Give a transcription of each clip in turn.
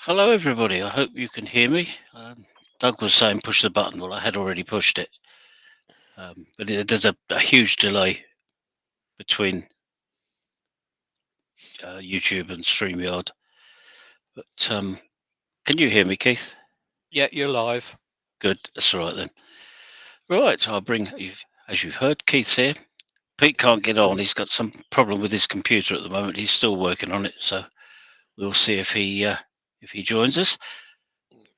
Hello, everybody. I hope you can hear me. Doug was saying push the button. Well, I had already pushed it. But there's a huge delay between YouTube and StreamYard. But can you hear me, Keith? Yeah, you're live. Good. That's all right then. Right. I'll bring, as you've heard, Keith's here. Pete can't get on. He's got some problem with his computer at the moment. He's still working on it. So we'll see if he joins us.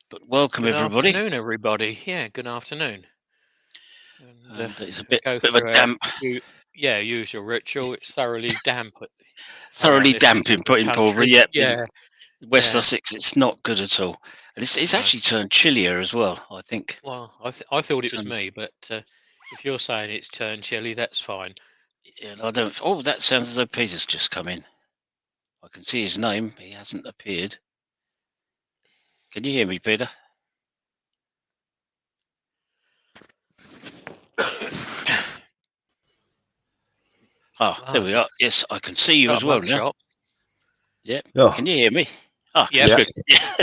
But welcome, everybody. Good afternoon, everybody. Yeah, good afternoon. And it's a bit of a damp. Usual ritual. It's thoroughly damp. Thoroughly damp in Pulbury. Yeah. West Sussex, it's not good at all. And it's actually turned chillier as well, I think. Well, I thought it was me, but if you're saying it's turned chilly, that's fine. Yeah, I don't. Oh, that sounds as though Peter's just come in. I can see his name. He hasn't appeared. Can you hear me, Peter? There we are. Yes, I can see you as well now. Yeah. Oh. Can you hear me? Oh, yeah. Good.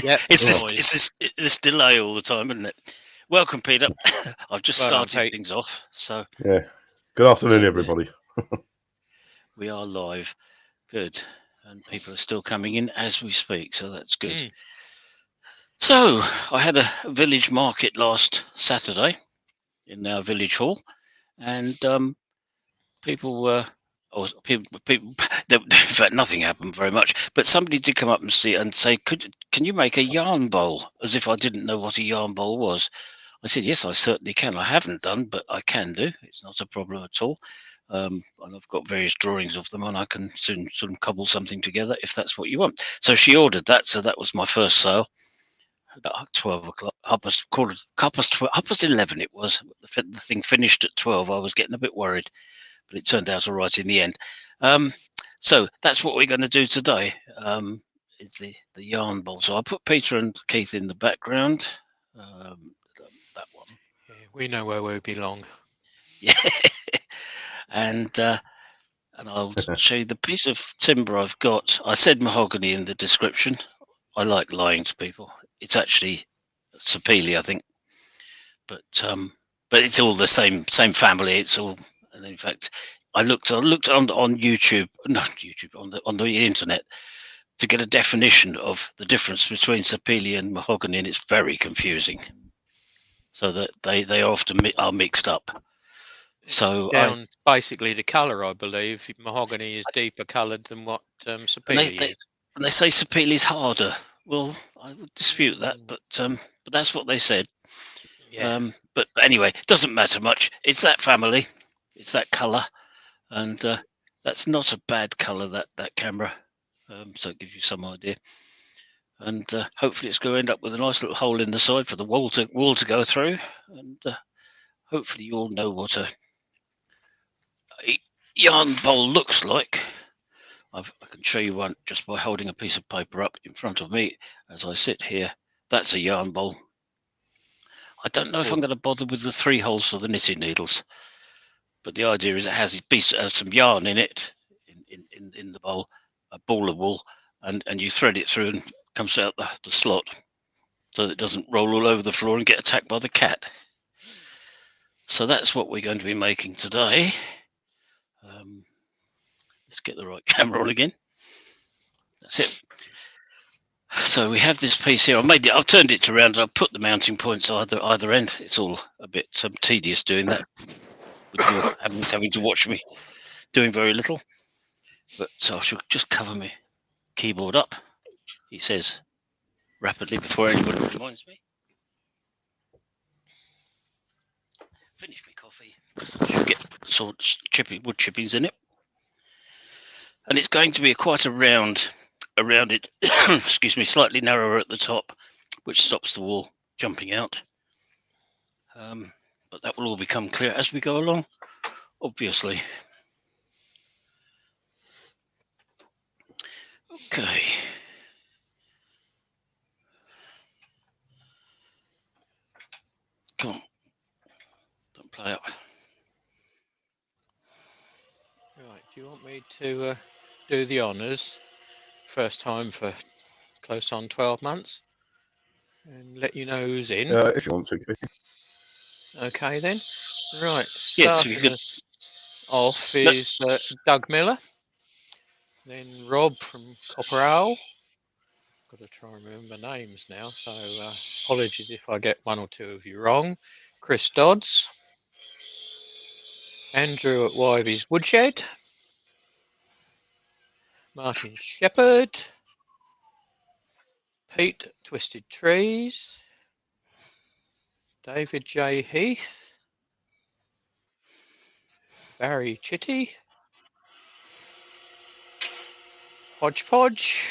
Yeah. It's this delay all the time, isn't it? Welcome, Peter. I've just started things off. So yeah. Good afternoon, everybody. We are live. Good. And people are still coming in as we speak, so that's good. So I had a village market last Saturday in our village hall, and people were, in fact, nothing happened very much, but somebody did come up and say, can you make a yarn bowl? As if I didn't know what a yarn bowl was. I said, yes, I certainly can. I haven't done, but I can do. It's not a problem at all. And I've got various drawings of them, and I can soon sort of cobble something together if that's what you want. So she ordered that. So that was my first sale. At 12 o'clock, half past 11 it was. The thing finished at 12. I was getting a bit worried, but it turned out all right in the end. So that's what we're going to do today, is the yarn bowl. So I put Peter and Keith in the background. That one. Yeah, we know where we belong. Yeah. And I'll show you the piece of timber I've got. I said mahogany in the description. I like lying to people. It's actually sapele, I think, but it's all the same family. It's all, and in fact, I looked on YouTube, not YouTube, on the internet, to get a definition of the difference between sapele and mahogany, and it's very confusing. So that they often are mixed up. So basically the colour, I believe. Mahogany is deeper coloured than what sapele is. And they say sapele is harder. Well, I would dispute that, but that's what they said. Yeah. But anyway, it doesn't matter much. It's that family, it's that colour, and that's not a bad colour, that camera. So it gives you some idea. And hopefully it's going to end up with a nice little hole in the side for the wall to go through. And hopefully you all know what a yarn bowl looks like. I can show you one just by holding a piece of paper up in front of me as I sit here. That's a yarn bowl. I don't know if I'm going to bother with the 3 holes for the knitting needles, but the idea is it has some yarn in it, in the bowl, a ball of wool, and you thread it through and it comes out the slot, so that it doesn't roll all over the floor and get attacked by the cat. So that's what we're going to be making today. Let's get the right camera on again. That's it. So we have this piece here. I've turned it around. I've put the mounting points either end. It's all a bit tedious doing that, with you having to watch me doing very little. But so I should just cover my keyboard up. He says rapidly before anybody reminds me. finish my coffee. I should get sort of wood chippings in it. And it's going to be quite a round around it, excuse me, slightly narrower at the top, which stops the wall jumping out. But that will all become clear as we go along, obviously. Okay. Come on. Don't play up. Right, do you want me to do the honours? First time for close on 12 months. And let you know who's in. If you want to. Okay then. Right, Yes, starting us off is Doug Miller. Then Rob from Copper Owl. Got to try and remember names now, so apologies if I get one or two of you wrong. Chris Dodds. Andrew at Wivey's Woodshed. Martin Shepherd. Pete Twisted Trees. David J. Heath. Barry Chitty. Hodgepodge.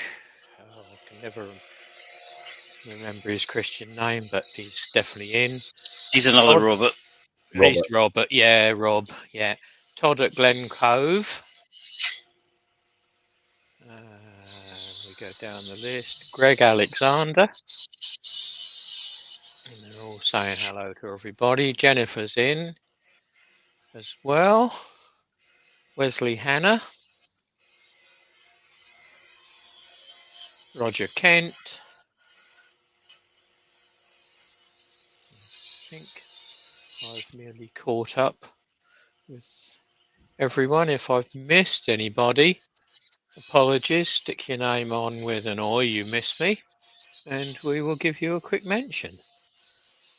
Oh, I can never remember his Christian name, but he's definitely in. He's another Robert. He's Robert, yeah, Rob, yeah. Todd at Glen Cove. We go down the list. Greg Alexander. And they're all saying hello to everybody. Jennifer's in as well. Wesley Hanna. Roger Kent. I think I've nearly caught up with everyone. If I've missed anybody, apologies. Stick your name on with an "Oi, you missed me," and we will give you a quick mention.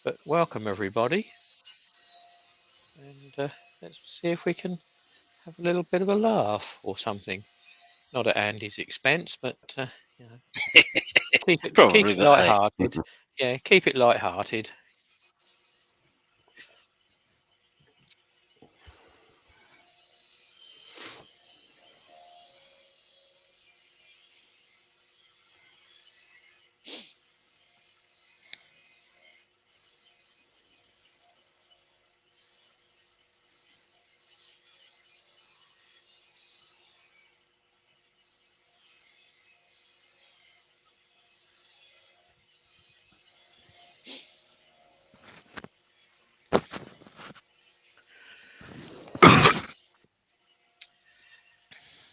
But welcome everybody, and let's see if we can have a little bit of a laugh or something. Not at Andy's expense, but you know, keep it light-hearted. Yeah, keep it light-hearted.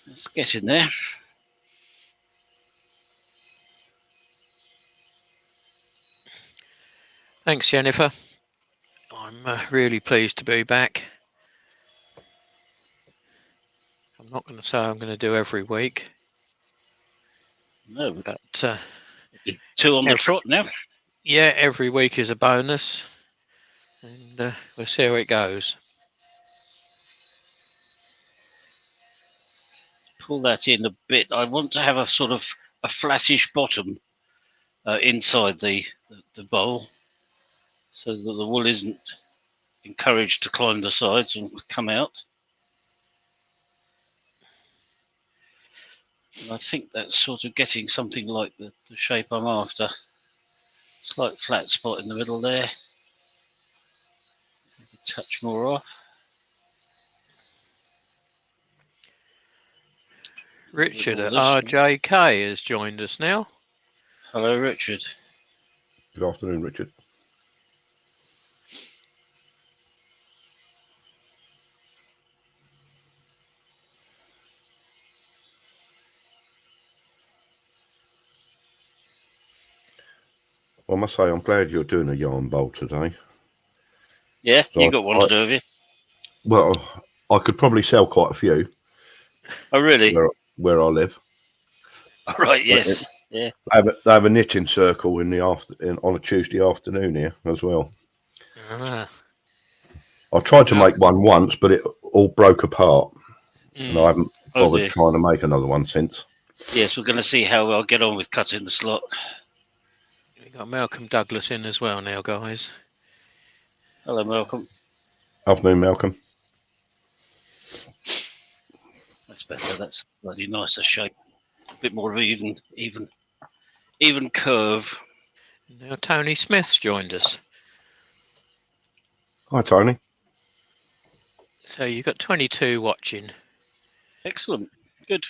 Let's get in there. Thanks, Jennifer. I'm really pleased to be back. I'm not going to say I'm going to do every week. No, but two on the trot now. Yeah, every week is a bonus, and we'll see how it goes. Pull that in a bit. I want to have a sort of a flattish bottom inside the bowl, so that the wool isn't encouraged to climb the sides and come out. And I think that's sort of getting something like the shape I'm after. Slight flat spot in the middle there. Take a touch more off. Richard at RJK has joined us now. Hello, Richard. Good afternoon, Richard. I must say, I'm glad you're doing a yarn bowl today. Yeah, so you got one to do, have you? Well, I could probably sell quite a few. Oh, really? Where I live. Oh, right, yes. Yeah. They have a knitting circle on a Tuesday afternoon here as well. Ah. I tried to make one once, but it all broke apart. And I haven't bothered trying to make another one since. Yes, we're going to see how I'll get on with cutting the slot. We've got Malcolm Douglas in as well now, guys. Hello, Malcolm. Afternoon, Malcolm. That's better. That's slightly nicer shape. A bit more of even curve. Now Tony Smith's joined us. Hi, Tony. So you've got 22 watching. Excellent. Good.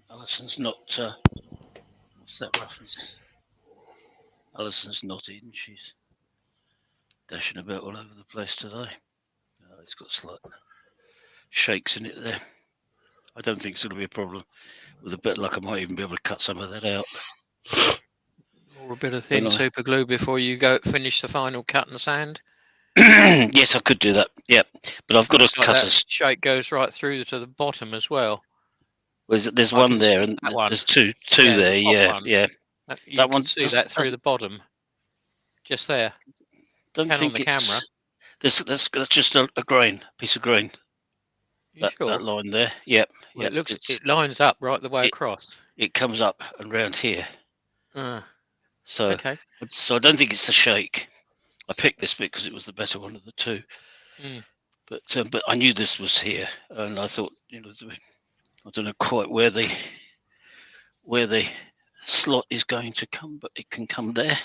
Alison's not. What's that reference? Alison's not in. She's dashing about all over the place today. It's got slight shakes in it there. I don't think it's going to be a problem. With a bit of luck, I might even be able to cut some of that out. Or a bit of thin super glue before you go finish the final cut and sand. Yes, I could do that. Yeah, but I've got to cut a shake goes right through to the bottom as well. There's one there, and there's two there. Yeah. You can see that through the bottom, just there. Don't think on the camera. That's just a grain, piece of grain. That line there. Yep. Well, it lines up right the way across. It comes up and round here. So okay. So I don't think it's the shake. I picked this bit because it was the better one of the two. But I knew this was here, and I thought, I don't know quite where the slot is going to come, but it can come there.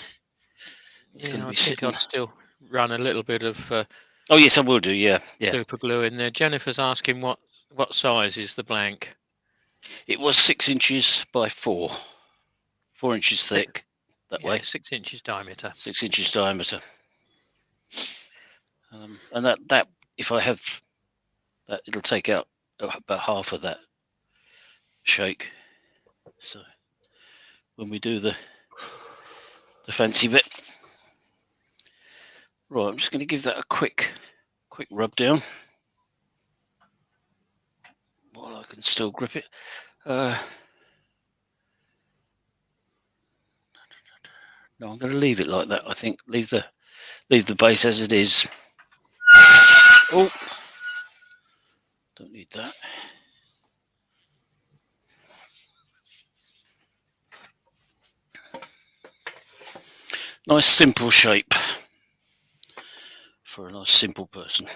It's going to be sitting. I'd still run a little bit of. Oh yes, I will do. Yeah. Super glue in there. Jennifer's asking what size is the blank. It was 6 inches by 4 inches thick. That way. 6 inches diameter. 6 inches diameter. And that if I have that, it'll take out about half of that shake. So when we do the fancy bit, right, I'm just going to give that a quick rub down while I can still grip it. No, I'm going to leave it like that. I think leave the base as it is. Oh, don't need that. Nice simple shape for a nice simple person.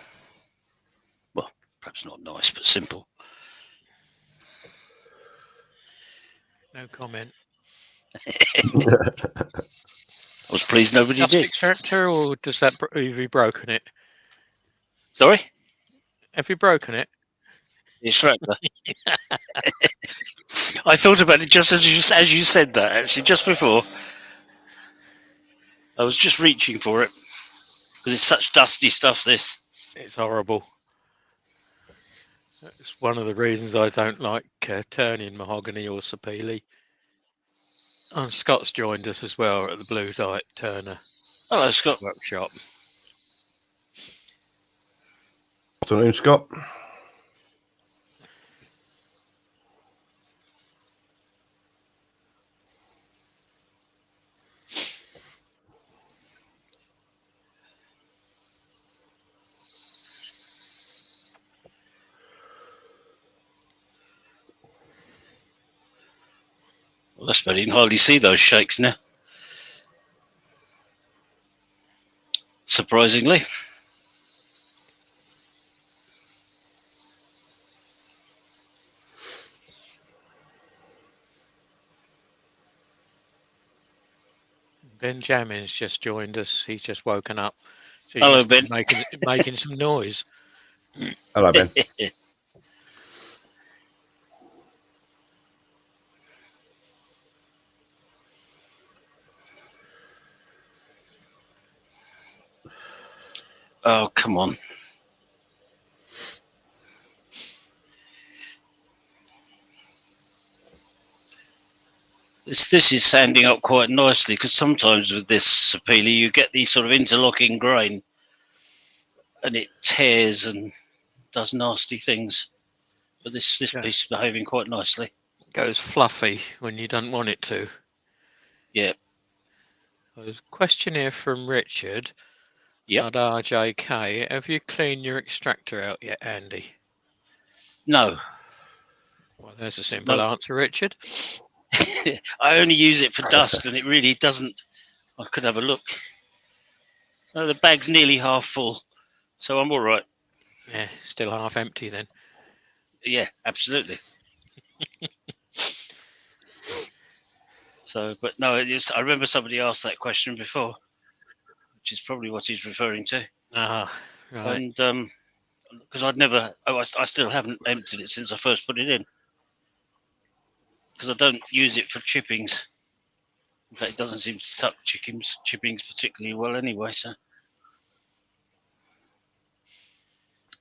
Well, perhaps not nice, but simple. No comment. I was pleased nobody did. Extractor, or does that have you broken it? Sorry? Have you broken it? The extractor. I thought about it just as you said that, actually, just before. I was just reaching for it because it's such dusty stuff. It's horrible. That's one of the reasons I don't like turning mahogany or sapele. And Scott's joined us as well at the Blue Dye Turner. Hello, Scott. Workshop. Afternoon, Scott. Well, that's better. You can hardly see those shakes now. Surprisingly. Benjamin's just joined us. He's just woken up. So hello, Ben. Making some noise. Hello, Ben. Oh, come on. This is sanding up quite nicely, because sometimes with this sapele you get these sort of interlocking grain and it tears and does nasty things. But this piece is behaving quite nicely. It goes fluffy when you don't want it to. Yeah. There's a question here from Richard. At RJK. Have you cleaned your extractor out yet, Andy? No. Well, there's a simple answer, Richard. I only use it for dust, and it really doesn't. I could have a look. No, the bag's nearly half full, so I'm all right. Yeah, still half empty then. Yeah, absolutely. So, but no, I remember somebody asked that question before, which is probably what he's referring to. Ah, right. And because I still haven't emptied it since I first put it in, because I don't use it for chippings. In fact, it doesn't seem to suck chippings particularly well anyway. So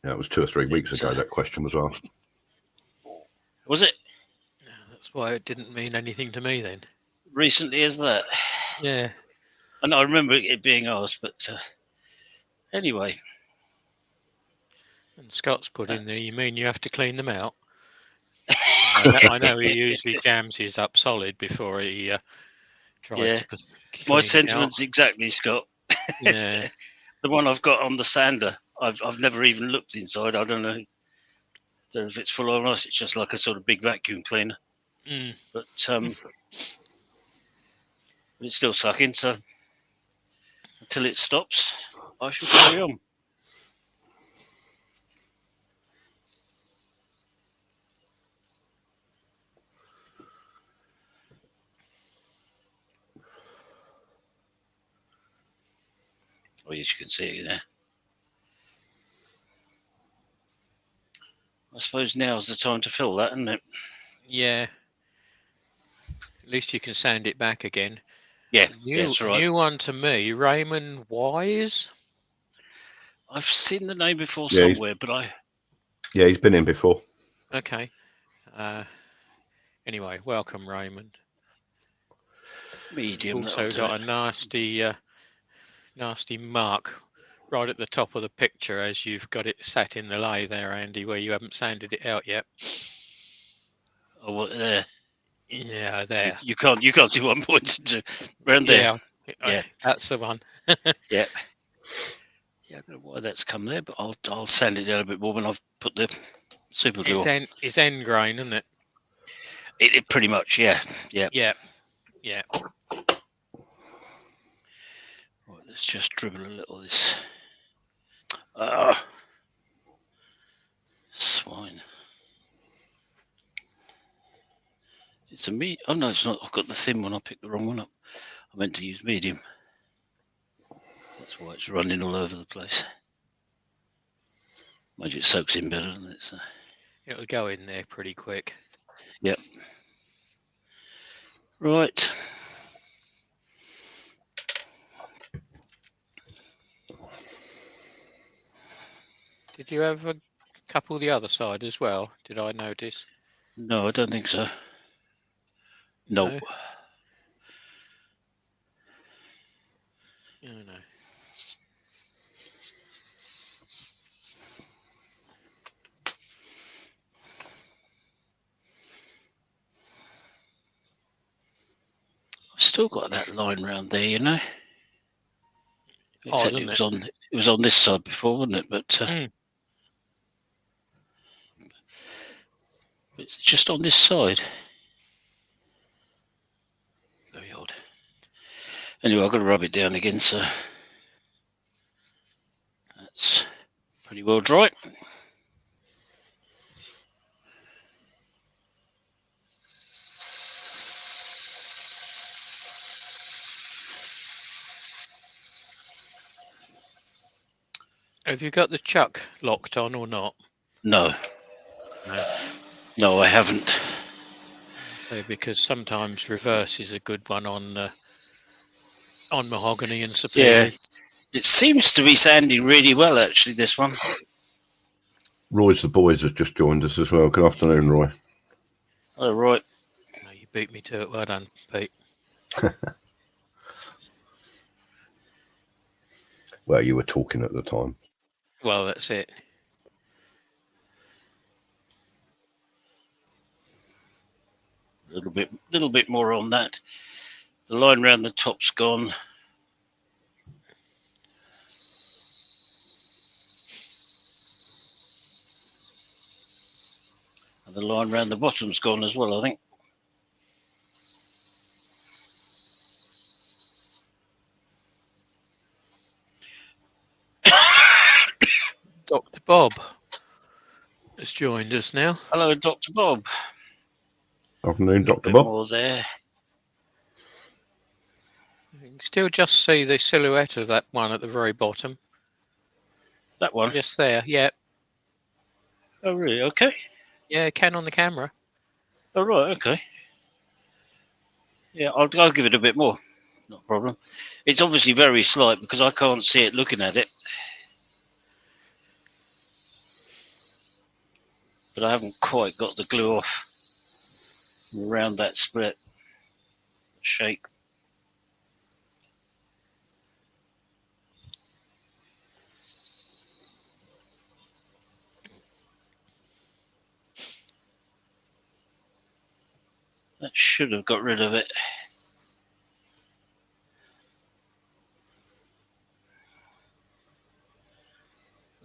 Yeah, it was 2 or 3 weeks ago that question was asked. was it That's why it didn't mean anything to me then. recently as that? Yeah. And I remember it being asked, but anyway. And Scott's put in there, you mean you have to clean them out? I know he usually jams his up solid before he tries to clean My it sentiments exactly, Scott. Yeah. The one I've got on the sander, I've never even looked inside. I don't know if it's full or not. It's just like a sort of big vacuum cleaner. Mm. But it's still sucking. So until it stops, I shall carry on. Oh, yes, you can see it there. I suppose now's the time to fill that, isn't it? Yeah. At least you can sand it back again. Yeah, that's right. New one to me, Raymond Wise. I've seen the name before somewhere, but Yeah, he's been in before. Okay. Anyway, welcome, Raymond. Medium. You've also got a nasty mark right at the top of the picture as you've got it sat in the lay there, Andy, where you haven't sanded it out yet. Oh, what, there. Yeah, there. You can't see what I'm pointing to. Around there. Yeah, that's the one. Yeah. Yeah, I don't know why that's come there, but I'll sand it down a bit more when I've put the super glue on. It's end grain, isn't it? It pretty much, yeah. Yeah. Right, let's just dribble a little of this. Swine. It's a oh no, it's not. I've got the thin one. I picked the wrong one up. I meant to use medium. That's why it's running all over the place. Mind you, it soaks in better, doesn't it? So. It'll go in there pretty quick. Yep. Right. Did you have a couple the other side as well? Did I notice? No, I don't think so. Nope. No. Oh, no. I've still got that line round there, you know. Except it was on this side before, wasn't it? But it's just on this side. Very odd. Anyway, I've got to rub it down again, so that's pretty well dry. Have you got the chuck locked on or not? No. No, I haven't. So because sometimes reverse is a good one on mahogany and superior. Yeah, it seems to be sanding really well actually. This one. Roy's the boys has just joined us as well. Good afternoon, Roy. Oh right. No, you beat me to it. Well done, Pete. Well, you were talking at the time. Well, that's it. A little bit more on that. The line round the top's gone. And the line round the bottom's gone as well, I think. Dr. Bob has joined us now. Hello, Dr. Bob. Afternoon, A Dr. bit Bob. more there. You can still just see the silhouette of that one at the very bottom. That one. Just there, yeah. Oh, really? Okay. Yeah, it can on the camera. Oh, right. Okay. Yeah, I'll give it a bit more. Not a problem. It's obviously very slight because I can't see it looking at it. But I haven't quite got the glue off around that split shape. That should have got rid of it.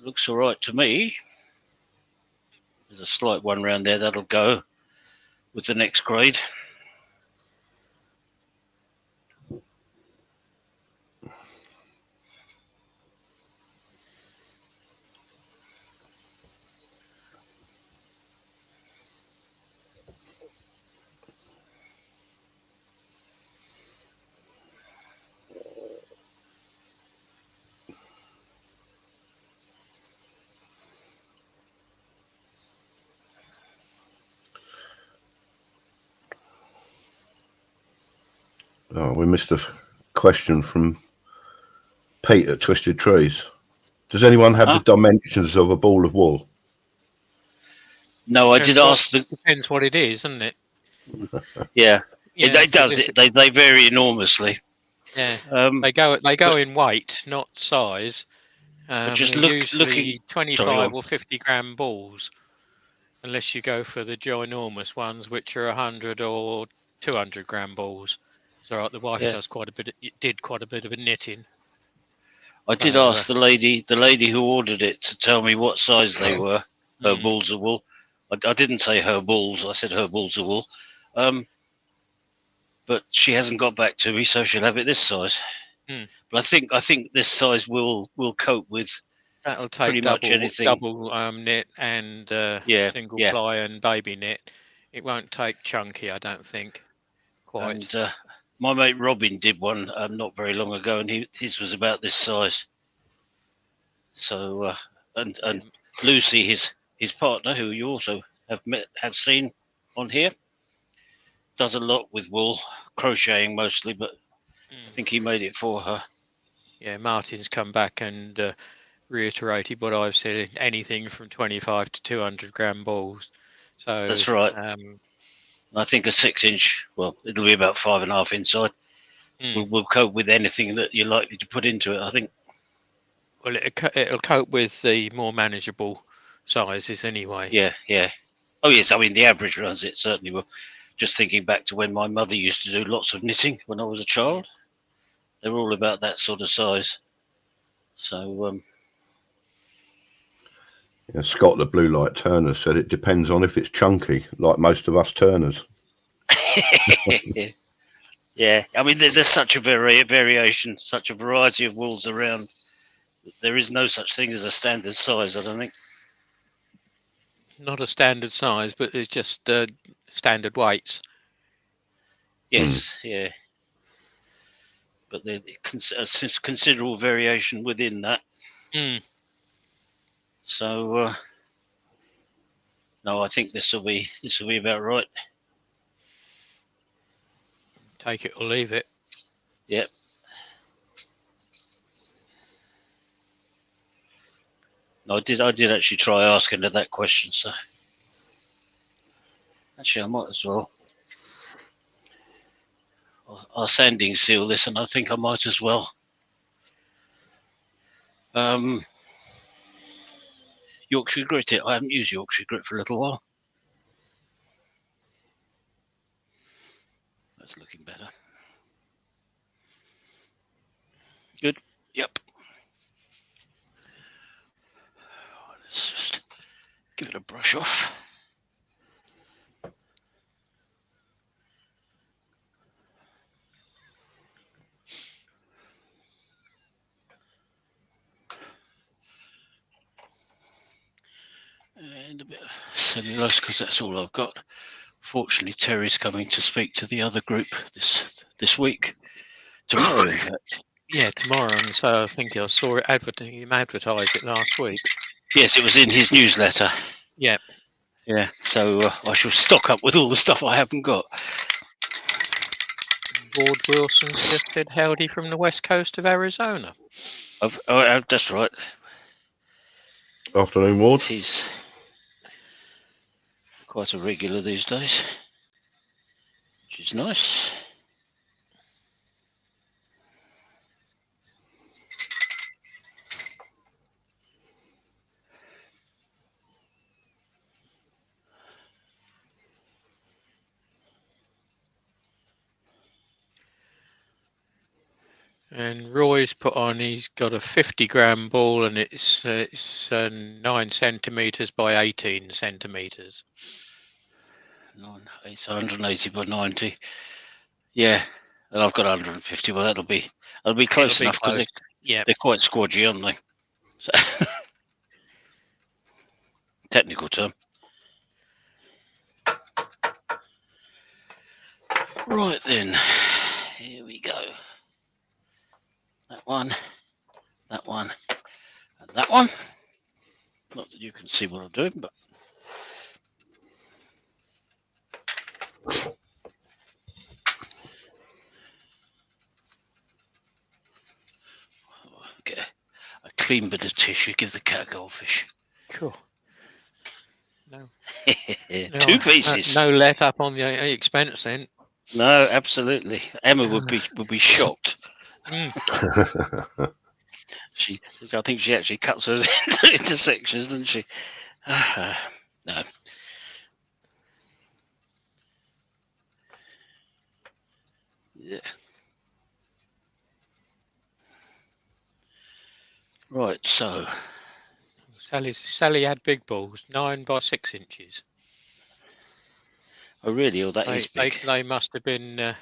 Looks all right to me. There's a slight one round there that'll go with the next grade. Oh, we missed a question from Pete at Twisted Trees. Does anyone have the dimensions of a ball of wool? No, I did ask the. Depends what it is, doesn't it? Yeah, Yeah, it does. They vary enormously. Yeah, they go in weight, not size. Just usually looking 25 or 50 gram balls, unless you go for the ginormous ones, which are 100 or 200 gram balls. So the wife did quite a bit of a knitting. I did ask the lady who ordered it to tell me what size they were. Her balls of wool. I didn't say her balls. I said her balls of wool. But she hasn't got back to me, so she'll have it this size. But I think this size will cope with. That'll take double knit and single ply and baby knit. It won't take chunky, I don't think. Quite. And my mate Robin did one not very long ago, and his was about this size. So and Lucy, his partner, who you also have seen on here, does a lot with wool, crocheting mostly, but I think he made it for her. Yeah, Martin's come back and reiterated what I've said: anything from 25 to 200 gram balls. So that's right. I think a 6-inch, well, it'll be about 5.5 inside. Will cope with anything that you're likely to put into it, I think. Well, it'll cope with the more manageable sizes anyway. Yeah. Oh yes, I mean the average runs it certainly will. Just thinking back to when my mother used to do lots of knitting when I was a child, they were all about that sort of size. So Scott, the Blue Light Turner, said it depends on if it's chunky, like most of us turners. Yeah, I mean there's such a variation, such a variety of wools around. There is no such thing as a standard size, I don't think. Not a standard size, but it's just standard weights. Yes, yeah. But there's considerable variation within that. So no, I think this will be about right. Take it or leave it. Yep. No, I did actually try asking her that question. So actually, I might as well. I'll sanding seal this, and I think I might as well. Yorkshire grit it. I haven't used Yorkshire grit for a little while. That's looking better. Good. Yep. Let's just give it a brush off. and a bit of cellulose because that's all I've got. Fortunately, Terry's coming to speak to the other group this week. Tomorrow, in fact. Yeah, tomorrow, and so I think I saw it him advertise it last week. Yes, it was in his newsletter. Yeah. Yeah, so I shall stock up with all the stuff I haven't got. Ward Wilson's just said howdy from the west coast of Arizona. That's right. Afternoon, Ward. He's quite a regular these days, which is nice. And Roy's put on, he's got a 50-gram ball, and it's 9 centimeters by 18 centimeters. 180 by 90. Yeah, and I've got 150. Well, that'll be close enough because they're quite squodgy, aren't they? So, technical term. Right then, here we go. That one, and that one. Not that you can see what I'm doing, but get a clean bit of tissue. Give the cat a goldfish. Cool. No. 2 pieces. No let up on the expense then. No, absolutely. Emma would be shocked. Mm. I think she actually cuts hers into sections, doesn't she? No. Yeah. Right. So. Sally had big balls, 9 by 6 inches. Oh, really? Oh, that is big. They must have been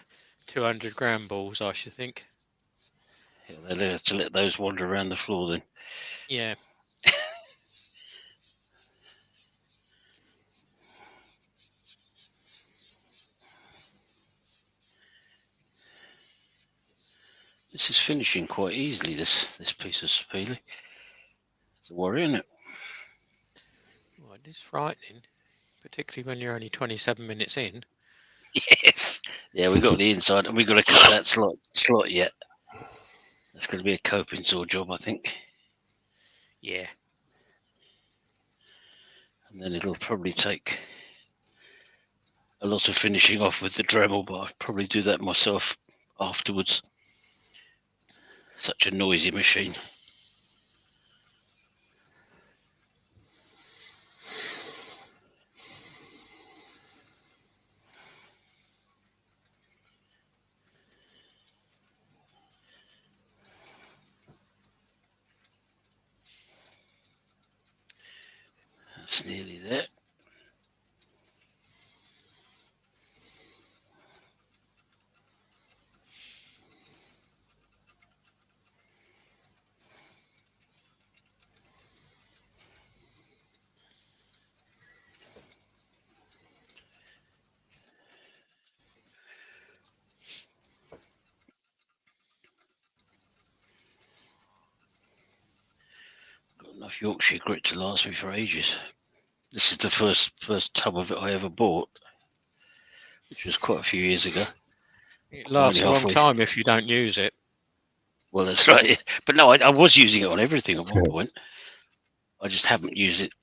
200-gram balls, I should think. Yeah, they'll have to let those wander around the floor then. Yeah. This is finishing quite easily, this piece of Sapele. It's a worry, isn't it? Well, it is frightening, particularly when you're only 27 minutes in. Yes. Yeah, we got the inside, and we've got to cut that slot yet. That's going to be a coping saw job, I think. Yeah. And then it'll probably take a lot of finishing off with the Dremel, but I'll probably do that myself afterwards. Such a noisy machine. That's nearly there. Got enough Yorkshire grit to last me for ages. This is the first tub of it I ever bought, which was quite a few years ago. It lasts a long time if you don't use it. Well, that's right. But no, I was using it on everything at one point. I just haven't used it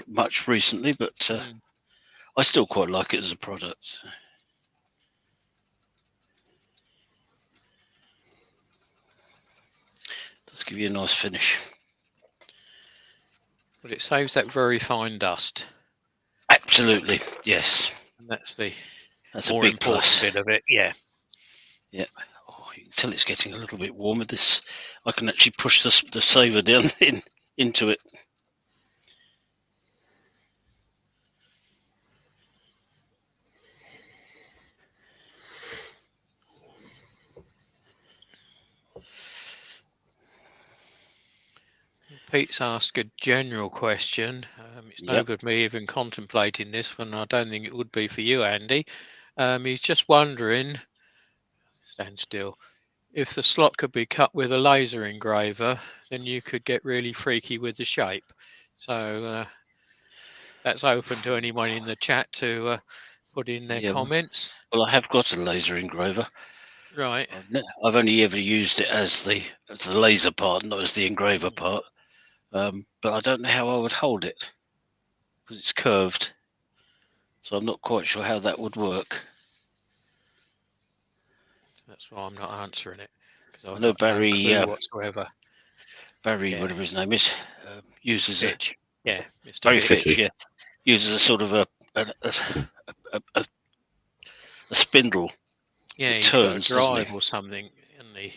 much recently, but I still quite like it as a product. Does give you a nice finish. But it saves that very fine dust. Absolutely, yes. And that's a big important plus. Bit of it, yeah. Yeah. Oh, you can tell it's getting a little bit warmer. This, I can actually push the saver down into it. Pete's asked a general question. It's no Yep. good me even contemplating this one. I don't think it would be for you, Andy. He's just wondering, stand still, if the slot could be cut with a laser engraver, then you could get really freaky with the shape. So that's open to anyone in the chat to put in their Yeah. comments. Well, I have got a laser engraver. Right. I've only ever used it as the laser part, not as the engraver part. But I don't know how I would hold it because it's curved. So I'm not quite sure how that would work. That's why I'm not answering it, because I I've know got no Barry, clue whatsoever. Barry, Yeah. whatever his name is, uses Fitch. Yeah, Mr. Barry Fitch. Fitch, yeah, uses a sort of a spindle. Yeah, It he's got a turns, doesn't drive he? or something, isn't he?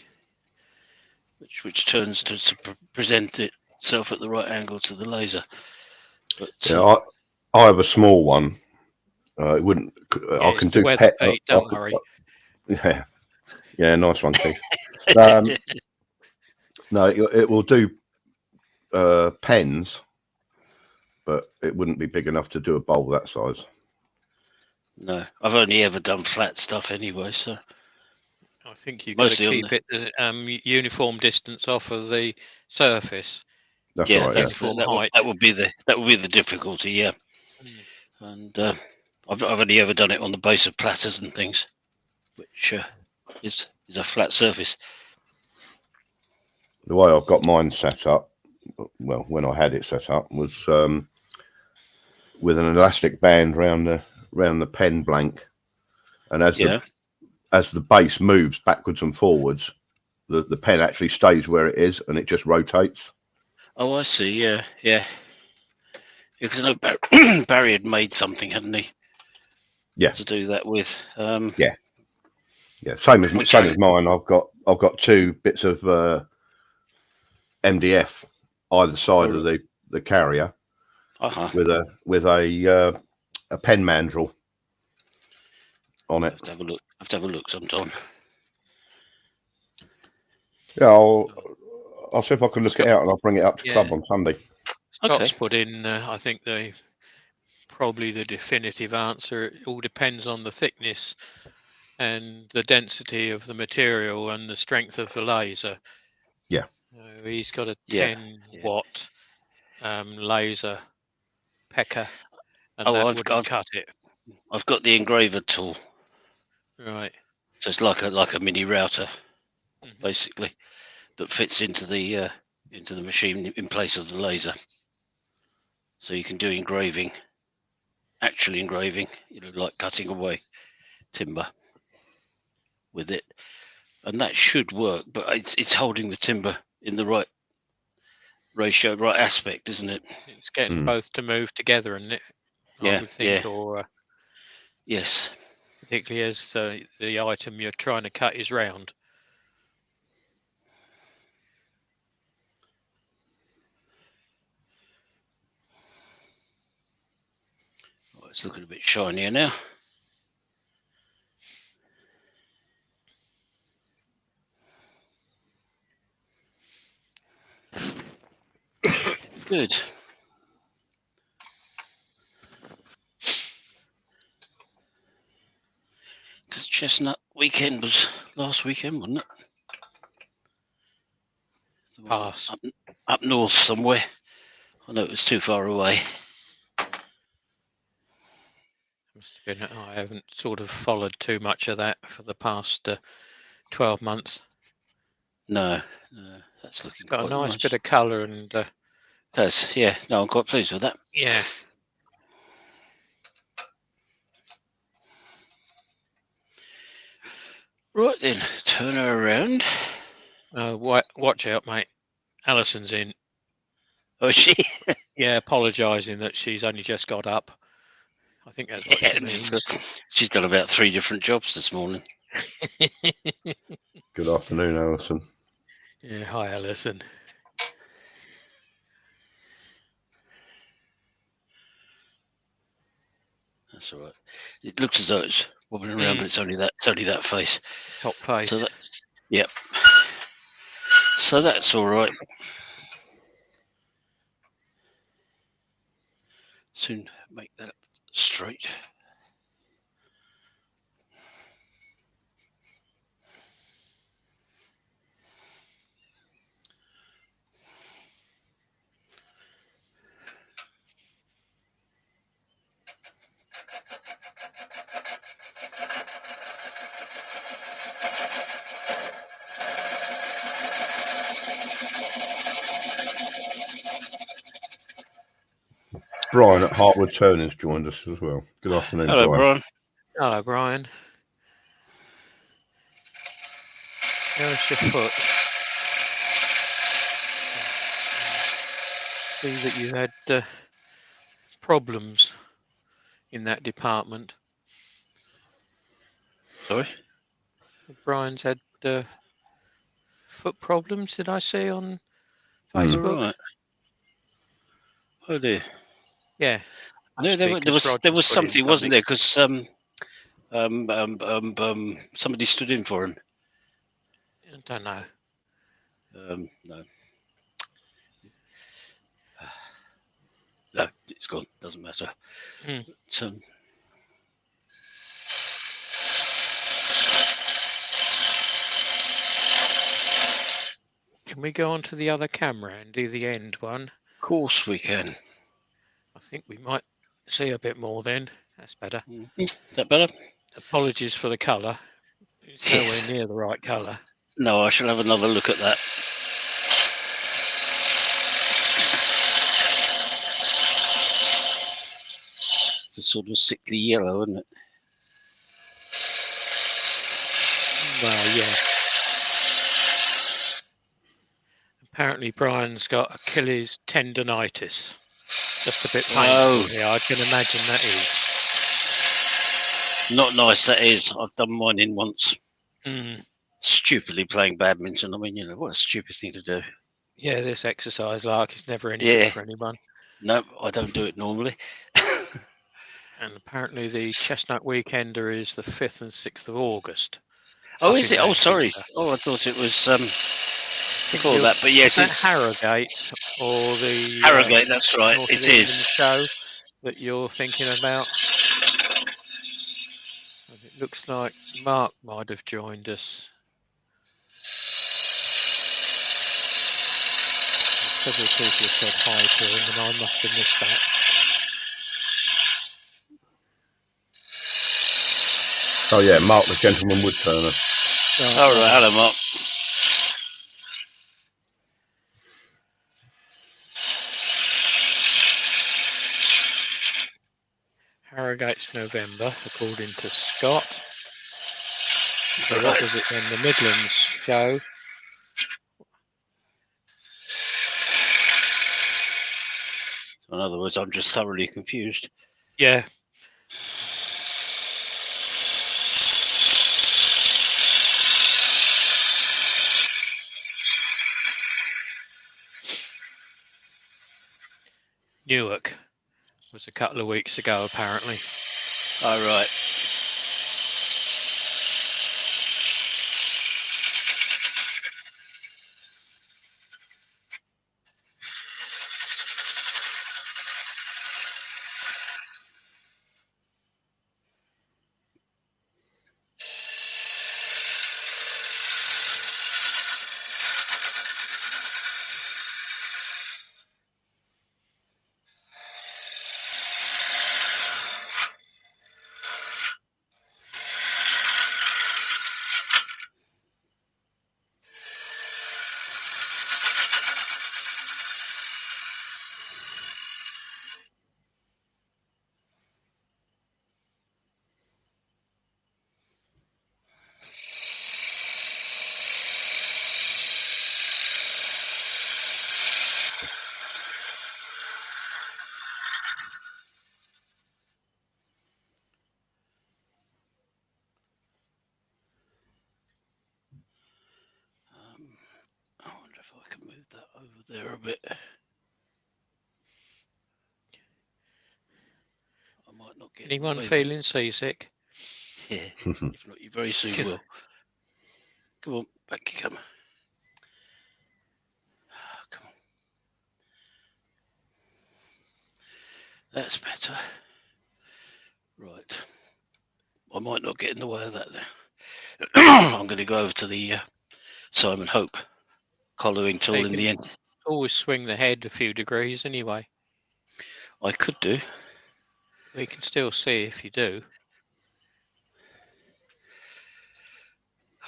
Which turns to present itself at the right angle to the laser. But Yeah, I have a small one. It wouldn't. Yeah, I it's can the do weather, pet. Pete. Don't worry. Yeah, yeah, nice one, Keith. No, it will do pens, but it wouldn't be big enough to do a bowl that size. No, I've only ever done flat stuff anyway, so I think you've got to mostly keep it uniform distance off of the surface. That's yeah, right. that would be the difficulty, yeah. And I've only ever done it on the base of platters and things, which is a flat surface. The way I've got mine set up, well, when I had it set up, was with an elastic band round the pen blank, and as the base moves backwards and forwards, the pen actually stays where it is and it just rotates. Oh, I see. Yeah, yeah. Because I know Barry had made something, hadn't he? Yeah. To do that with. Yeah. Same as mine. I've got two bits of MDF either side of the carrier, with a pen mandrel on it. I have to have a look sometime. Yeah, I'll see if I can look it out, and I'll bring it up to club on Sunday. Scott's put in, I think probably the definitive answer. It all depends on the thickness and the density of the material and the strength of the laser. Yeah. He's got a 10 watt laser pecker, and that wouldn't cut it. I've got the engraver tool. Right. So it's like a mini router, basically, that fits into the machine in place of the laser. So you can do actual engraving, like cutting away timber with it, and that should work. But it's holding the timber in the right ratio, right aspect, isn't it? It's getting both to move together, isn't it? I would think, or yes, particularly as the item you're trying to cut is round. Oh, it's looking a bit shinier now. Good. Because Chestnut weekend was last weekend, wasn't it? Pass. Up north somewhere. I know it was too far away. Must have been. I haven't sort of followed too much of that for the past 12 months. No, that's looking got quite a nice bit of colour and. Does, yeah. No, I'm quite pleased with that. Yeah. Right then, turn her around. Watch out, mate. Alison's in. Oh, is she? Yeah, apologising that she's only just got up. I think that's what she means. She's done about 3 different jobs this morning. Good afternoon, Alison. Yeah, hi, Alison. That's all right. It looks as though it's wobbling around, but it's only that face. Top face. So that's, yep. So that's all right. soon make that straight. Brian at Hartwood Turners joined us as well. Good afternoon, Hello, Brian. Brian. Hello, Brian. How's your foot? See that you had problems in that department. Sorry? Brian's had foot problems, did I see on Mm. Facebook? Right. Oh dear. Yeah. There was something, wasn't there? Because somebody stood in for him. I don't know. No. No, it's gone. Doesn't matter. Mm. Can we go on to the other camera and do the end one? Of course we can. I think we might see a bit more then. That's better. Is that better? Apologies for the colour. It's Yes. nowhere near the right colour. No, I shall have another look at that. It's a sort of sickly yellow, isn't it? Well, yeah. Apparently Brian's got Achilles tendonitis. Just a bit painful here, I can imagine that is. Not nice, that is. I've done mine in once. Mm. Stupidly playing badminton. I mean, what a stupid thing to do. Yeah, this exercise is never any good for anyone. No, I don't do it normally. And apparently the Chestnut Weekender is the 5th and 6th of August. Oh, is it? Oh, sorry. Oh, I thought it was before that. But yes, it's Harrogate or the Harrogate. That's right. North It of England is. show that you're thinking about. And it looks like Mark might have joined us. Several people have said hi to him, and I must have missed that. Oh yeah, Mark the Gentleman Wood Turner. All right, hello, Mark. Harrogate's November, according to Scott. So what was it then? The Midlands show. So in other words, I'm just thoroughly confused. Yeah. Newark was a couple of weeks ago, apparently. All right. I wonder if I can move that over there a bit. I might not get Anyone feeling seasick? Yeah, if not, you very soon will. Come on, back you come. Come on. That's better. Right. I might not get in the way of that. I'm going to go over to the Simon Hope colouring tool in the end. Always swing the head a few degrees anyway. I could do. We can still see if you do.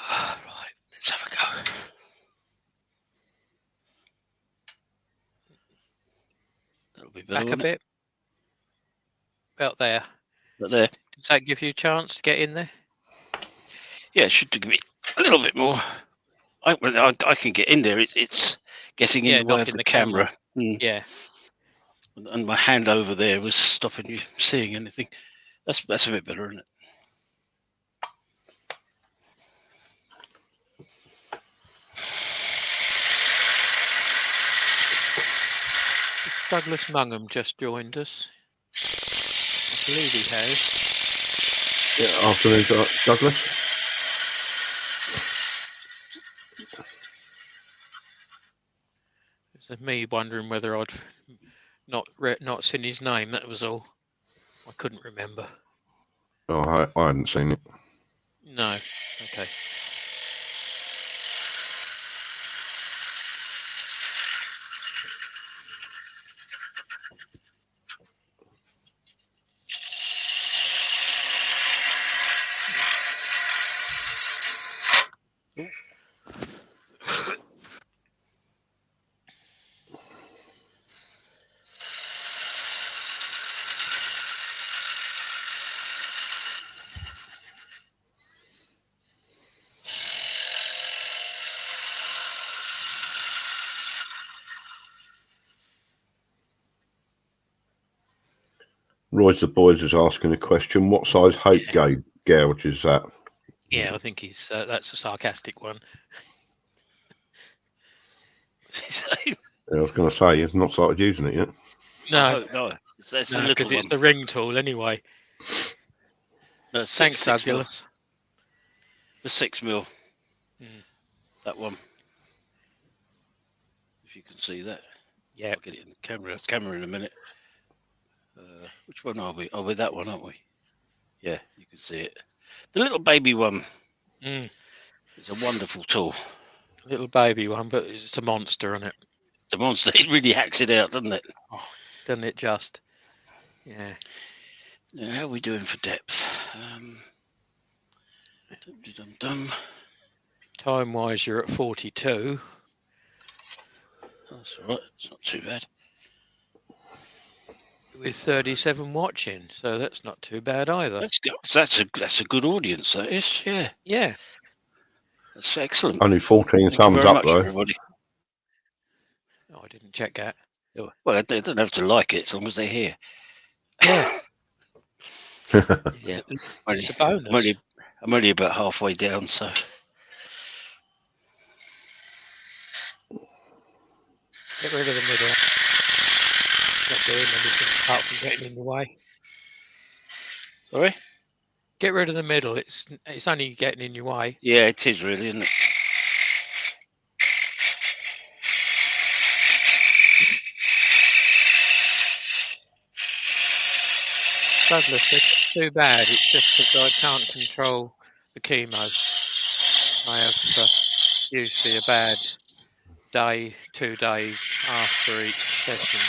Right, let's have a go. That'll be better, Back a bit. About there. But there. Does that give you a chance to get in there? Yeah, it should give me a little bit more. I can get in there. It's getting in the way of the camera. Yeah. And my hand over there was stopping you seeing anything. That's a bit better, isn't it? Douglas Mungham just joined us. I believe he has. Yeah, afternoon, Douglas. It was me wondering whether I'd not seen his name. That was all. I couldn't remember. Oh, I hadn't seen it. No. Okay. Roy's the boys is asking a question. What size Hope gouge is that? Yeah, I think he's that's a sarcastic one. Yeah, I was going to say he's not started using it yet. No, that's no, the little because it's one. the ring tool anyway. No, Thanks, Douglas. The 6mm. That one. If you can see that. Yeah. I'll get it in the camera. It's camera in a minute. Which one are we? Oh, we're that one, aren't we? Yeah, you can see it. The little baby one. It's a wonderful tool. Little baby one, but it's a monster on it. The monster, it really hacks it out, doesn't it? Oh, doesn't it just? Yeah. Now, how are we doing for depth? Time-wise, you're at 42. That's all right. It's not too bad. With 37 watching, so that's not too bad either. That's good. That's a good audience. That is, yeah. Yeah. That's excellent. Only 14 Thank thumbs you very up much, though. everybody. Oh, I didn't check that. Well, they don't have to like it as long as they're here. Yeah. Yeah. It's a bonus. I'm only about halfway down, so. Get rid of the middle. Not doing anything apart from getting in the way. Sorry? Get rid of the middle. It's only getting in your way. Yeah, it is really, isn't it? Douglas, it's too bad. It's just that I can't control the chemo. I have usually a bad day, 2 days after each session,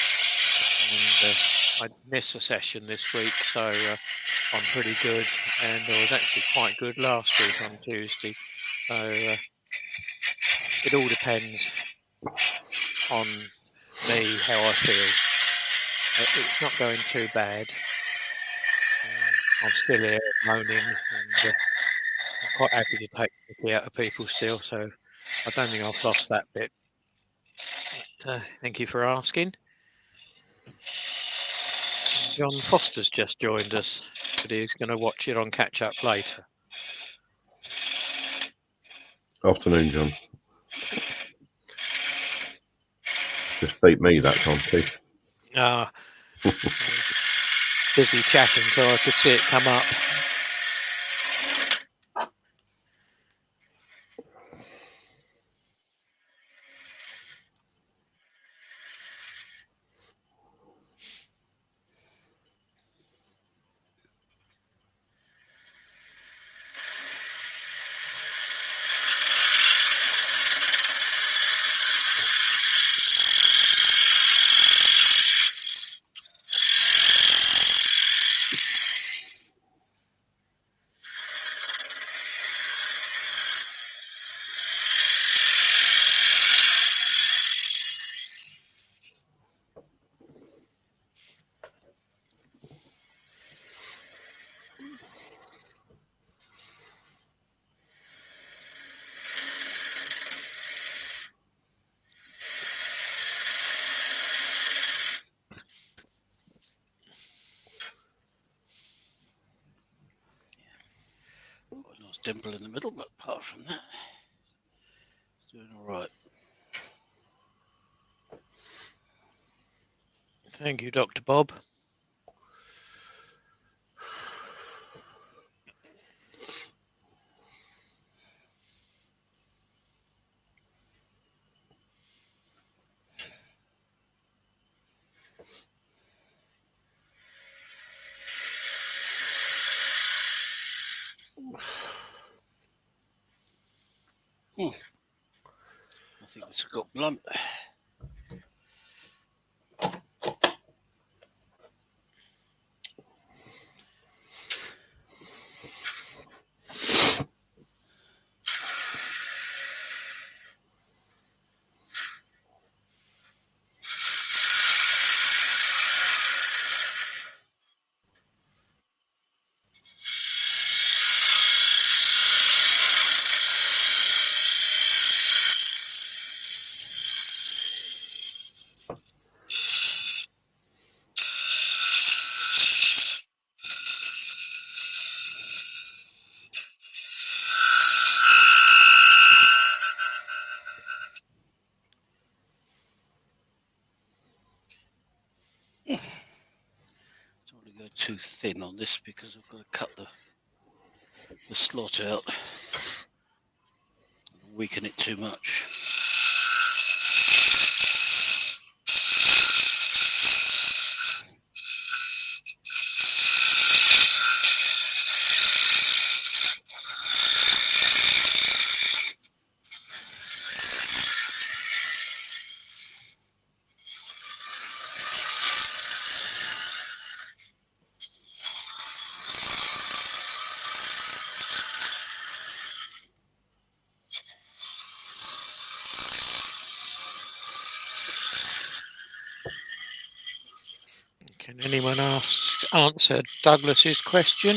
and I miss a session this week, so I'm pretty good, and I was actually quite good last week on Tuesday. So it all depends on me, how I feel. It's not going too bad. I'm still here moaning, and I'm quite happy to take the out of people still, so I don't think I've lost that bit. But, thank you for asking. John Foster's just joined us, but he's going to watch it on catch up later. Afternoon, John. Just beat me that time, Steve. Busy chatting, so I could see it come up. nice dimple in the middle, but apart from that, it's doing all right. Thank you, Dr. Bob. I think it's got blunt. Don't want to go too thin on this because I've got to cut the slot out. Weaken it too much. Can anyone answer Douglas's question?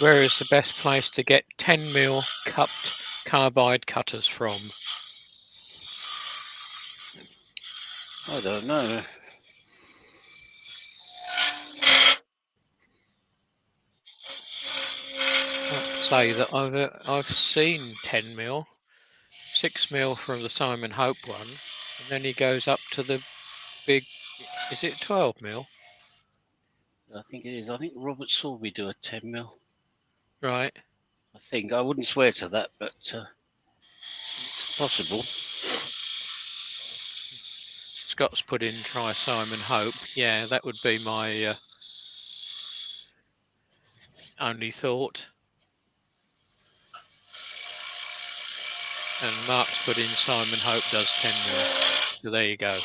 Where is the best place to get 10mm cupped carbide cutters from? I don't know. I'd say that I've seen 10mm, 6mm from the Simon Hope one, and then he goes up to the big. Is it 12mm? I think it is. I think Robert Sorby do a 10mm. Right. I think. I wouldn't swear to that, but it's possible. Scott's put in try Simon Hope. Yeah, that would be my only thought. And Mark's put in Simon Hope does 10mm. So there you go.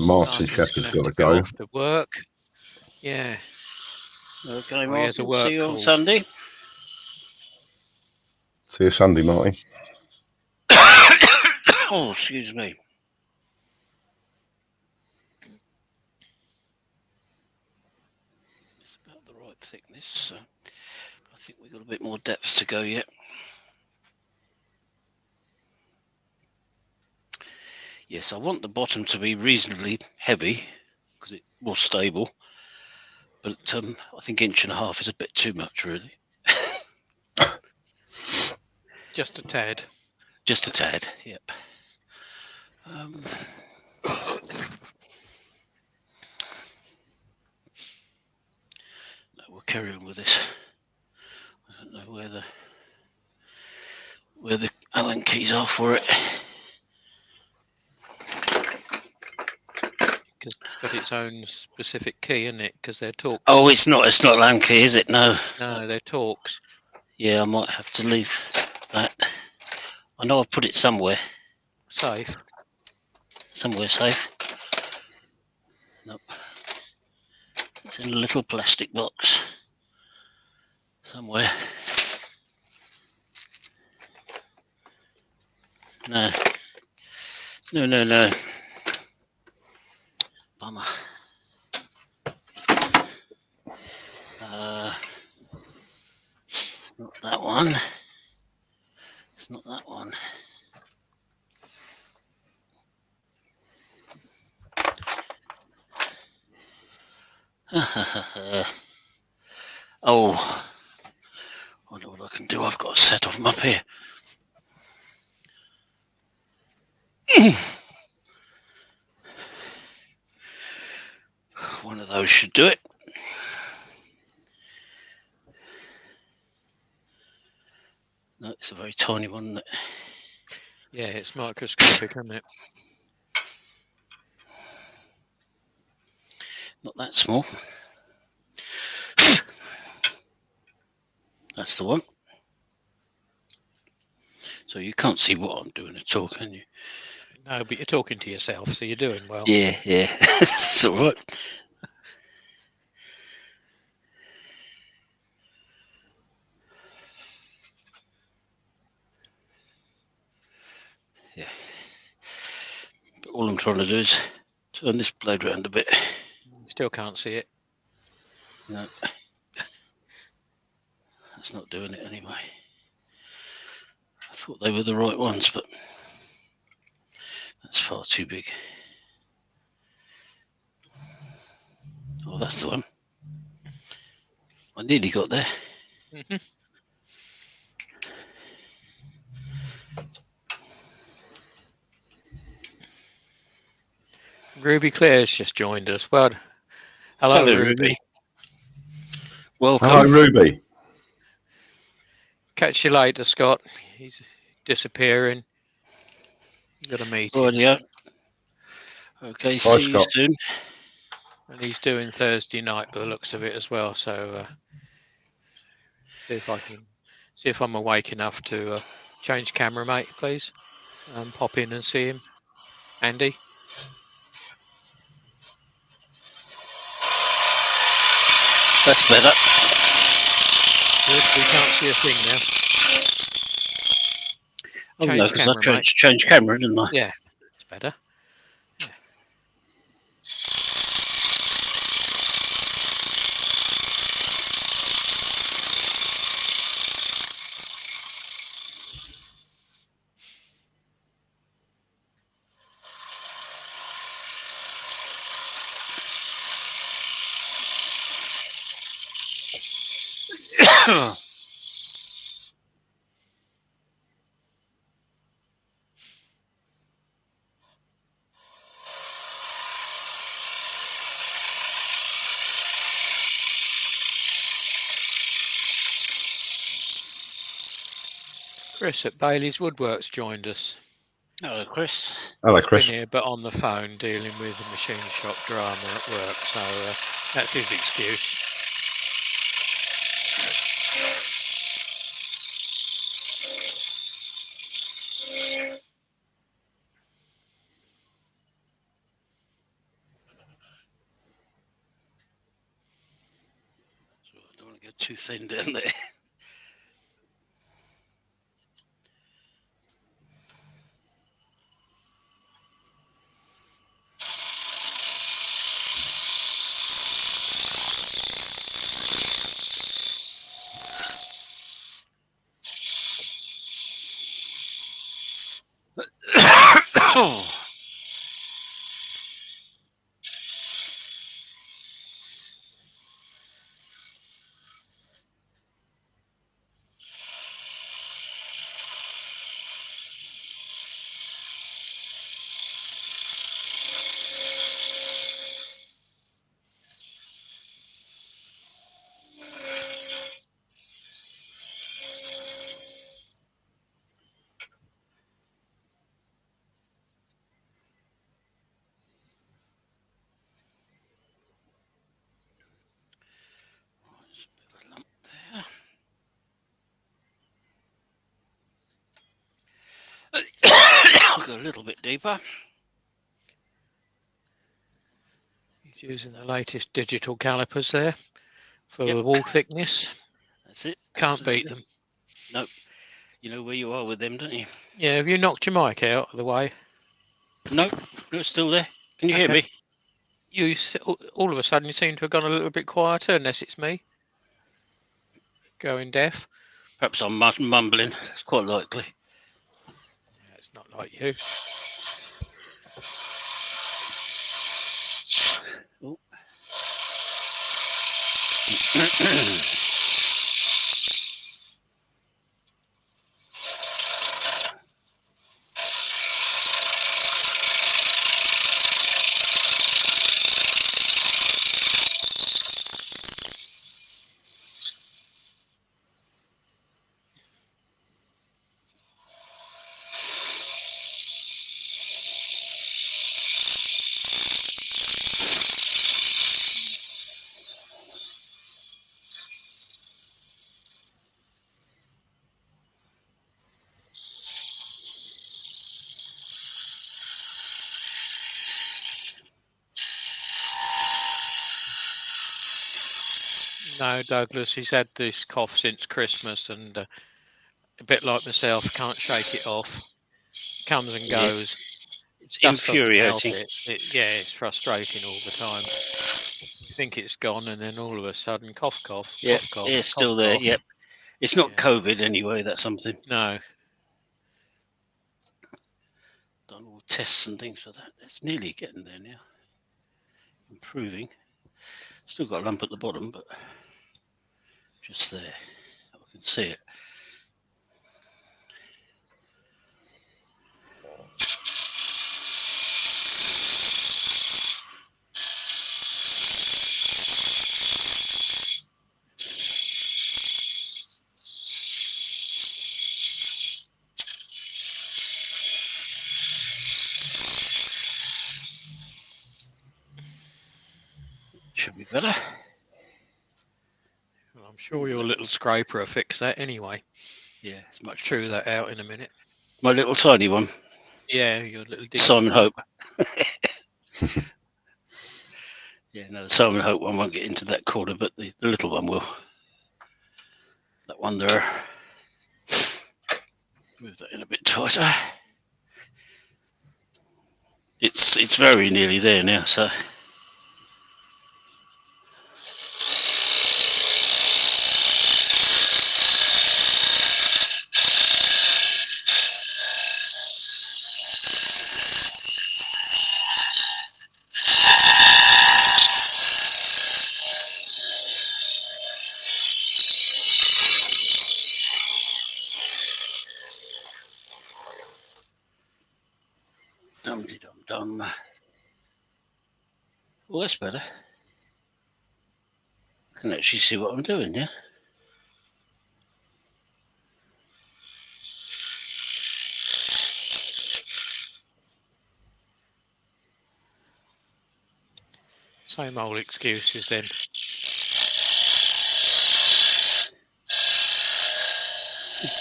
Martin Shepherd's got to go. Off to work. Yeah. Okay, Oh, he has a Martin. work See you on call. Sunday. See you Sunday, Marty. Oh, excuse me. It's about the right thickness, so I think we've got a bit more depth to go yet. Yes, I want the bottom to be reasonably heavy because it's more stable, but I think 1.5 inches is a bit too much, really. Just a tad. Just a tad, yep. No, we'll carry on with this. I don't know where the Allen keys are for it. Because it's got its own specific key, isn't it? Because they're Torx. Oh, it's not Allen key, is it? No. No, they're Torx. Yeah, I might have to leave that. I know I've put it somewhere. Safe. Somewhere safe. Nope. It's in a little plastic box. Somewhere. No. No. Bummer. Not that one. It's not that one. Oh, I wonder what I can do. I've got a set of them up here. One of those should do it. No, it's a very tiny one, isn't it? Yeah, it's microscopic, isn't it? Not that small. That's the one. So you can't see what I'm doing at all, can you? No, but you're talking to yourself, so you're doing well. Yeah, it's all right. Yeah. But all I'm trying to do is turn this blade around a bit. Still can't see it. No. That's not doing it anyway. I thought they were the right ones, but that's far too big. Oh, that's the one. I nearly got there. Ruby Claire's just joined us. Well, hello Ruby. Welcome. Hello, Ruby. Catch you later, Scott. He's disappearing. You got a meeting. Rightio. Okay, see you Scott. soon. And he's doing Thursday night by the looks of it as well. So see if I'm awake enough to change camera, mate, please. Pop in and see him. Andy. That's better. Good. We can't see a thing now. Oh no, Change because camera, I mate. changed camera, didn't I? Yeah, it's better. Yeah. Chris at Bailey's Woodworks joined us. Hello, Chris. Hello, He's Chris. been here, but on the phone dealing with the machine shop drama at work. So that's his excuse. So I don't want to get too thin down there. Oh. There's a bit of a lump there. I'll go a little bit deeper. He's using the latest digital calipers there for the wall thickness. That's it. Can't beat them. Nope. You know where you are with them, don't you? Yeah, have you knocked your mic out of the way? Nope. It's still there. Can you hear me? You all of a sudden you seem to have gone a little bit quieter, unless it's me going deaf. Perhaps I'm mumbling. It's quite likely. Yeah, it's not like you. Oh. No, Douglas, he's had this cough since Christmas, and a bit like myself, can't shake it off. Comes and goes. It's Dust doesn't help infuriating. Yeah, it's frustrating all the time. You think it's gone, and then all of a sudden, cough, Yeah, cough, cough. it's still cough, there. cough. Yep. It's not Yeah. COVID anyway. That's something. No. Done all tests and things for that. It's nearly getting there now. Improving. Still got a lump at the bottom, but just there. I can see it. Should be better. Well, I'm sure your little scraper will fix that anyway. Yeah, it's much Chew better. that out in a minute. My little tiny one. Yeah, your little Simon Hope. Yeah. Yeah, no, the Simon Hope one won't get into that corner, but the little one will. That one there. Move that in a bit tighter. It's very nearly there now, so. Dum-de-dum-dum. Well, that's better. I can actually see what I'm doing, yeah? Same old excuses then.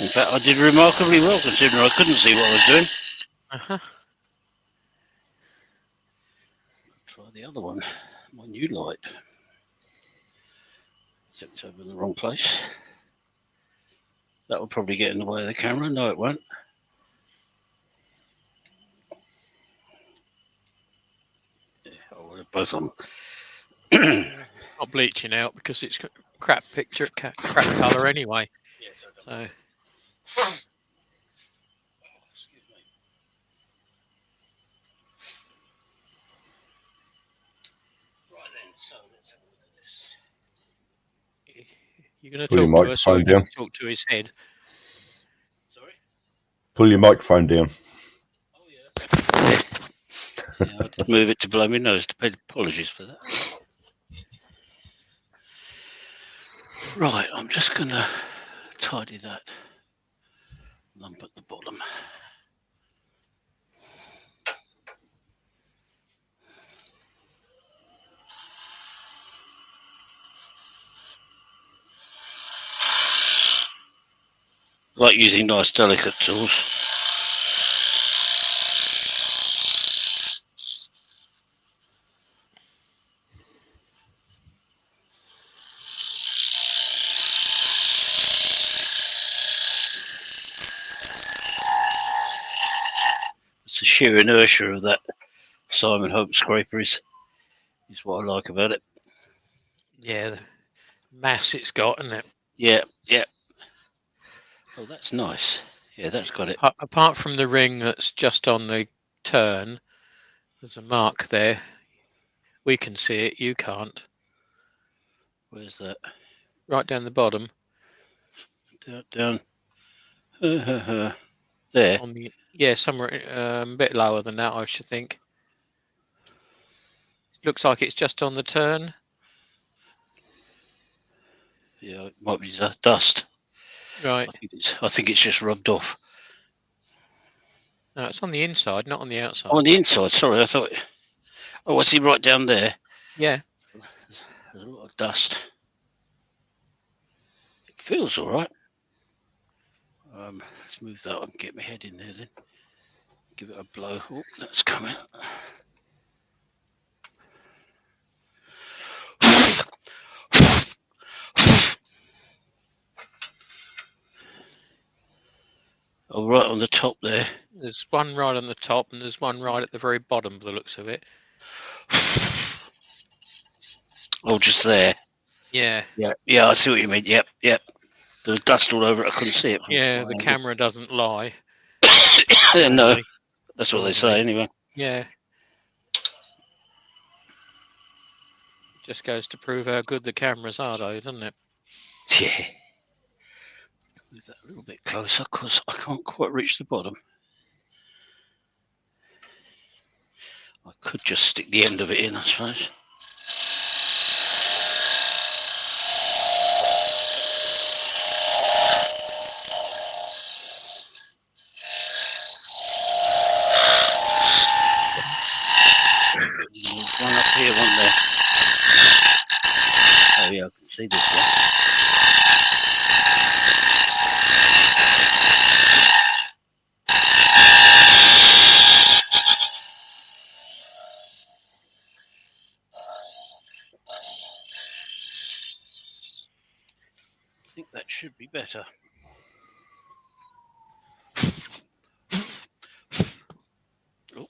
In fact, I did remarkably well considering I couldn't see what I was doing. Try the other one, my new light. Except it's over in the wrong place. That will probably get in the way of the camera. No, it won't. Yeah, I'll have both on. Not bleaching out because it's crap picture, crap colour anyway. Yeah, so excuse me. Right then, so let's have a look at this. You're going to Pull your talk to us, or microphone you're going down. to talk to his head? Sorry? Pull your microphone down. Oh, yeah. Yeah, I did move it to blow my nose. Apologies for that. Right, I'm just going to tidy that lump at the bottom. I like using nice delicate tools. It's the sheer inertia of that Simon Hope scraper is what I like about it. Yeah, the mass it's got, isn't it? Yeah, yeah. Oh, that's nice. Yeah, that's got it. Apart from the ring that's just on the turn, there's a mark there. We can see it, you can't. Where's that? right down the bottom. Down. There. On the somewhere a bit lower than that, I should think. Looks like it's just on the turn. Yeah, it might be dust. Right. I think it's just rubbed off. No, it's on the inside, not on the outside. On the inside. Sorry, I thought. Oh, I see right down there. Yeah. There's a lot of dust. It feels all right. Let's move that and get my head in there then. Give it a blow. Oh, that's coming. Oh, right on the top there. There's one right on the top and there's one right at the very bottom of the looks of it. Oh, just there. Yeah. Yeah, I see what you mean. Yep. There was dust all over it. I couldn't see it. Yeah, the camera doesn't lie. No, that's what they say anyway. Yeah. Just goes to prove how good the cameras are, though, doesn't it? Yeah. Move that a little bit closer because I can't quite reach the bottom. I could just stick the end of it in, I suppose. One up here, one there. Oh yeah, I can see this one. I think that should be better. Oh,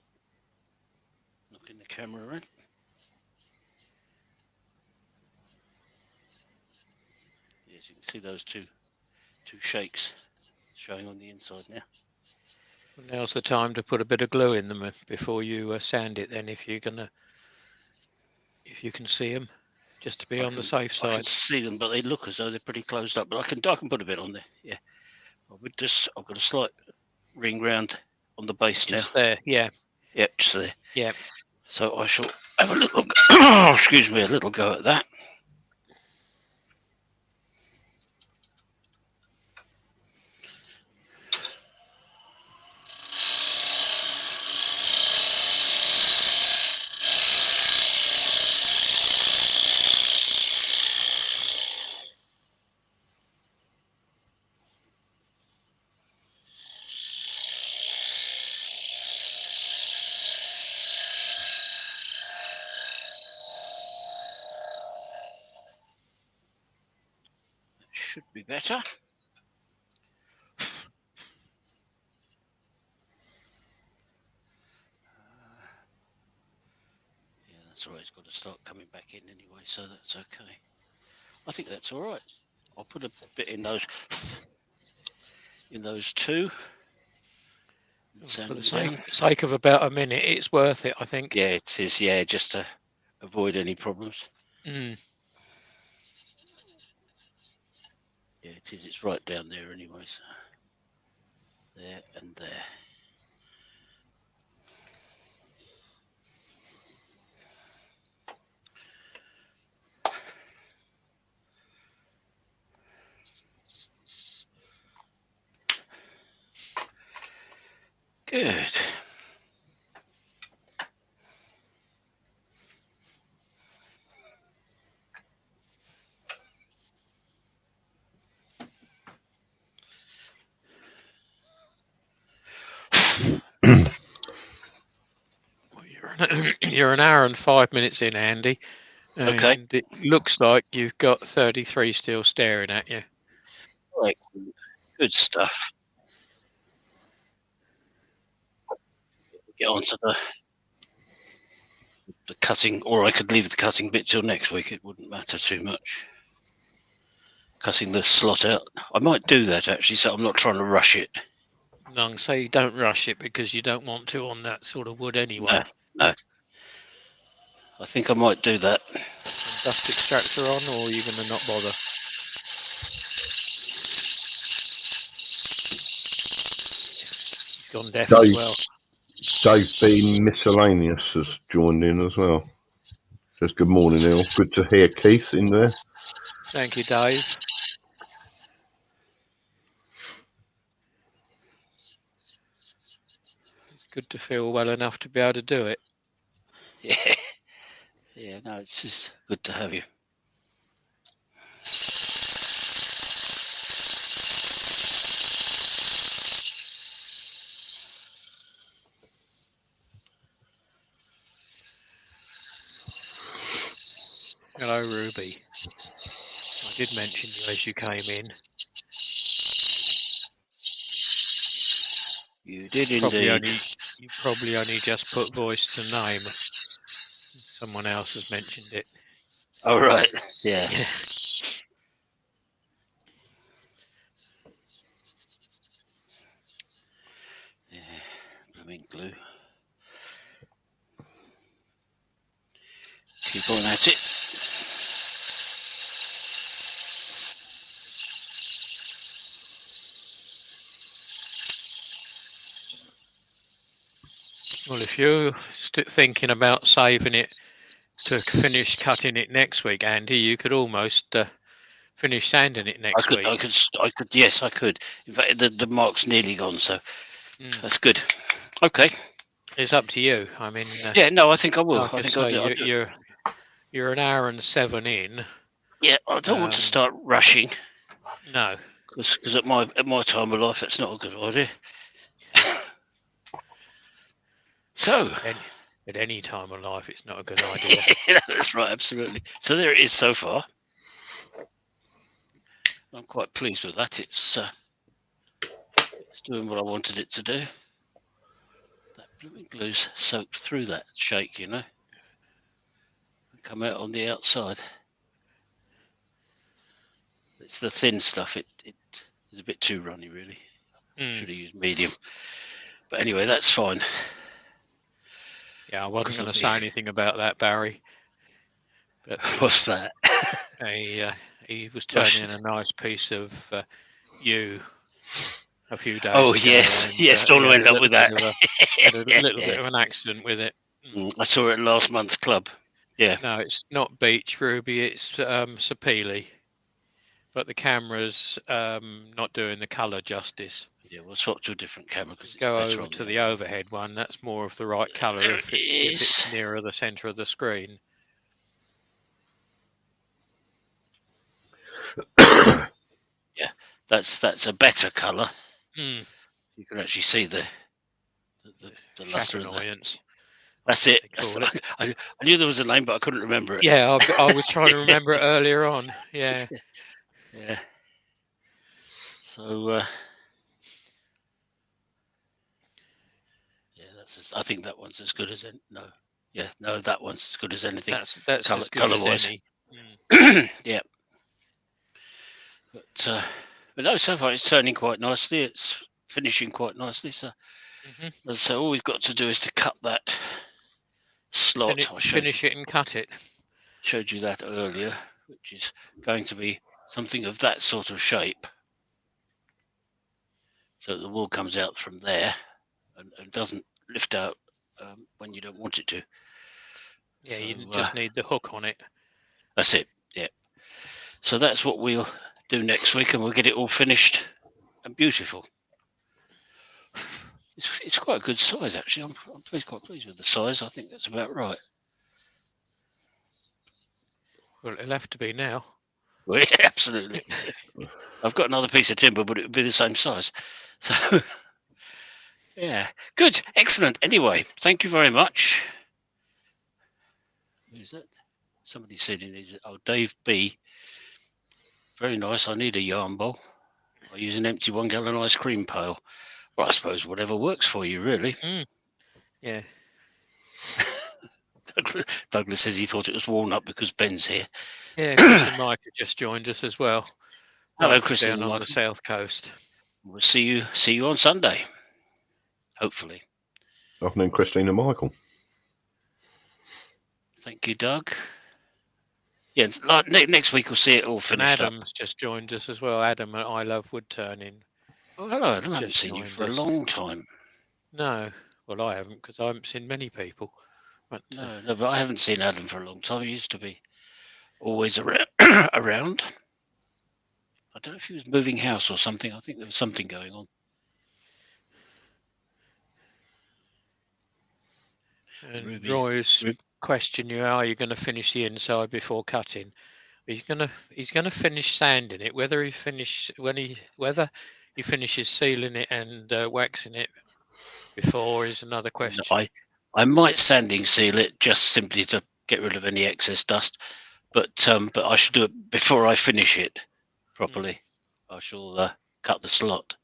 knocking the camera around. Yes, you can see those two shakes showing on the inside now. Now's the time to put a bit of glue in them before you sand it. Then, if you can see them, just to be on the safe side. I can see them, but they look as though they're pretty closed up. But I can put a bit on there. Yeah, I've got a slight ring round on the base Just now. there, yeah. Yep, just there. Yep. So I shall have a little. Excuse me, a little go at that. Should be better. Yeah, that's all right. It's got to start coming back in anyway, so that's okay. I think that's all right. I'll put a bit in those two. For the sake of about a minute, it's worth it, I think. Yeah, it is. Yeah, just to avoid any problems. Mm. Yeah, it is. It's right down there anyway. So there and there. Good. You're an hour and 5 minutes in, Andy. Okay. And it looks like you've got 33 still staring at you. Right. Good stuff. Get on to the cutting, or I could leave the cutting bit till next week. It wouldn't matter too much. Cutting the slot out. I might do that actually, so I'm not trying to rush it. No, say you don't rush it because you don't want to on that sort of wood anyway. No. I think I might do that. Dust extractor on, or are you going to not bother? left as well. Dave B. Miscellaneous has joined in as well. Says good morning, Neil. Good to hear Keith in there. Thank you, Dave. It's good to feel well enough to be able to do it. Yeah. Yeah, no, it's just good to have you. Hello, Ruby. I did mention you as you came in. You did You probably only just put voice to name. Someone else has mentioned it. Oh, right. Yeah. Yeah. Blooming glue. Keep on at it. Well, if you're thinking about saving it to finish cutting it next week, Andy, you could almost finish sanding it next week. I could. Yes, I could. In fact, the mark's nearly gone, so that's good. Okay. It's up to you. I mean, yeah, no, I think I will. like I think say, I'll do. you're an hour and 7 in. Yeah, I don't want to start rushing. No, because at my time of life, that's not a good idea. So, at any time of life, it's not a good idea. That's right, absolutely. So there it is so far. I'm quite pleased with that. It's doing what I wanted it to do. That blooming glue's soaked through that shake, you know, and come out on the outside. It's the thin stuff. It is a bit too runny, really. Should have used medium. But anyway, that's fine. Yeah, I wasn't going to say anything about that, Barry. But what's that? He was turning in a nice piece of you a few days ago. Oh, yes. Yes, don't end up with that. Had a little bit of an accident with it. I saw it last month's club. Yeah. No, it's not Beach Ruby, it's Sapele. But the camera's not doing the colour justice. Yeah, we'll swap to a different camera. Go over to the overhead one. That's more of the right colour if it's nearer the centre of the screen. Yeah, that's a better colour. You can actually see the luster of annoyance. That's it. I knew there was a name, but I couldn't remember it. Yeah, I was trying to remember it earlier on. Yeah. Yeah. So. I think that one's as good as that one's as good as anything. That's as good as any. Yeah. But no, so far it's turning quite nicely. It's finishing quite nicely. So, so all we've got to do is to cut that slot. Finish it and cut it. Showed you that earlier, which is going to be something of that sort of shape. So the wool comes out from there and doesn't lift out when you don't want it to. Yeah, so, you just need the hook on it. That's it. Yeah. So that's what we'll do next week, and we'll get it all finished and beautiful. It's quite a good size, actually. I'm quite pleased with the size. I think that's about right. Well, it'll have to be now. Well, yeah, absolutely. I've got another piece of timber, but it would be the same size. So. Yeah, good, excellent. Anyway, thank you very much. Who's that? Somebody said in his. Oh, Dave B. Very nice. I need a yarn bowl. I use an empty 1 gallon ice cream pail. Well, I suppose whatever works for you, really. Yeah. Douglas says he thought it was walnut because Ben's here. Yeah, Chris and Mike have just joined us as well. Hello, Chris down on the south coast. We'll see you on Sunday. Hopefully. Afternoon, Christine and Michael. Thank you, Doug. Yeah, next week we'll see it all finished. And Adam's just joined us as well. Adam at I Love Wood Turning. Oh, hello, Adam. I haven't seen you for a long time. No, well, I haven't, because I haven't seen many people. But No, but I haven't seen Adam for a long time. He used to be always around. around. I don't know if he was moving house or something. I think there was something going on. and Ruby, Roy's question you: are you going to finish the inside before cutting? He's gonna finish sanding it. Whether he finishes sealing it and waxing it before is another question. I might sanding seal it just simply to get rid of any excess dust, but I should do it before I finish it properly. I shall cut the slot.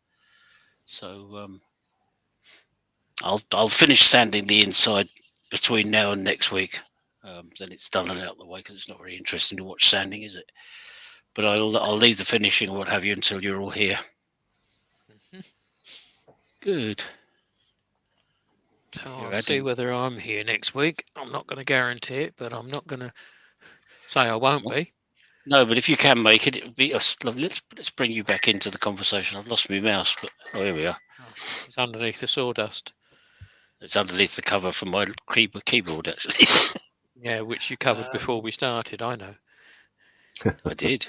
So I'll finish sanding the inside between now and next week. Then it's done and out of the way, because it's not very interesting to watch sanding, is it? But I'll leave the finishing or what have you until you're all here. Good. So I'll see whether I'm here next week. I'm not going to guarantee it, but I'm not going to say I won't be. No, but if you can make it, it would be lovely. Let's bring you back into the conversation. I've lost my mouse, but here we are. Oh, it's underneath the sawdust. It's underneath the cover from my keyboard, actually. Yeah, which you covered before we started, I know. I did.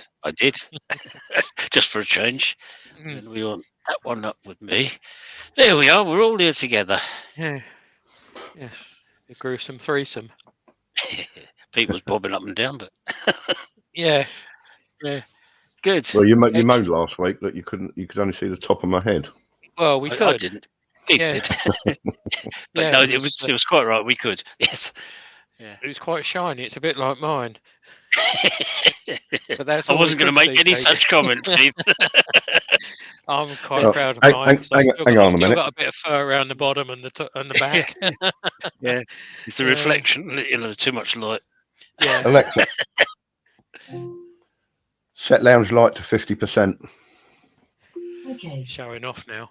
Just for a change. And we want that one up with me. There we are. We're all here together. Yeah. Yes. The gruesome threesome. Pete was bobbing up and down, but yeah. Good. Well, you moaned last week that you could only see the top of my head. Well, we could. I didn't. Keith did. But no, it was quite right. We could. Yes. Yeah. It was quite shiny. It's a bit like mine. But that's I wasn't going to make any such comment, Steve. I'm quite proud of mine. Hang on a minute. Got a bit of fur around the bottom and the back. Yeah, it's the reflection. Too much light. Yeah. Alexa, set lounge light to 50%. Okay. Showing off now.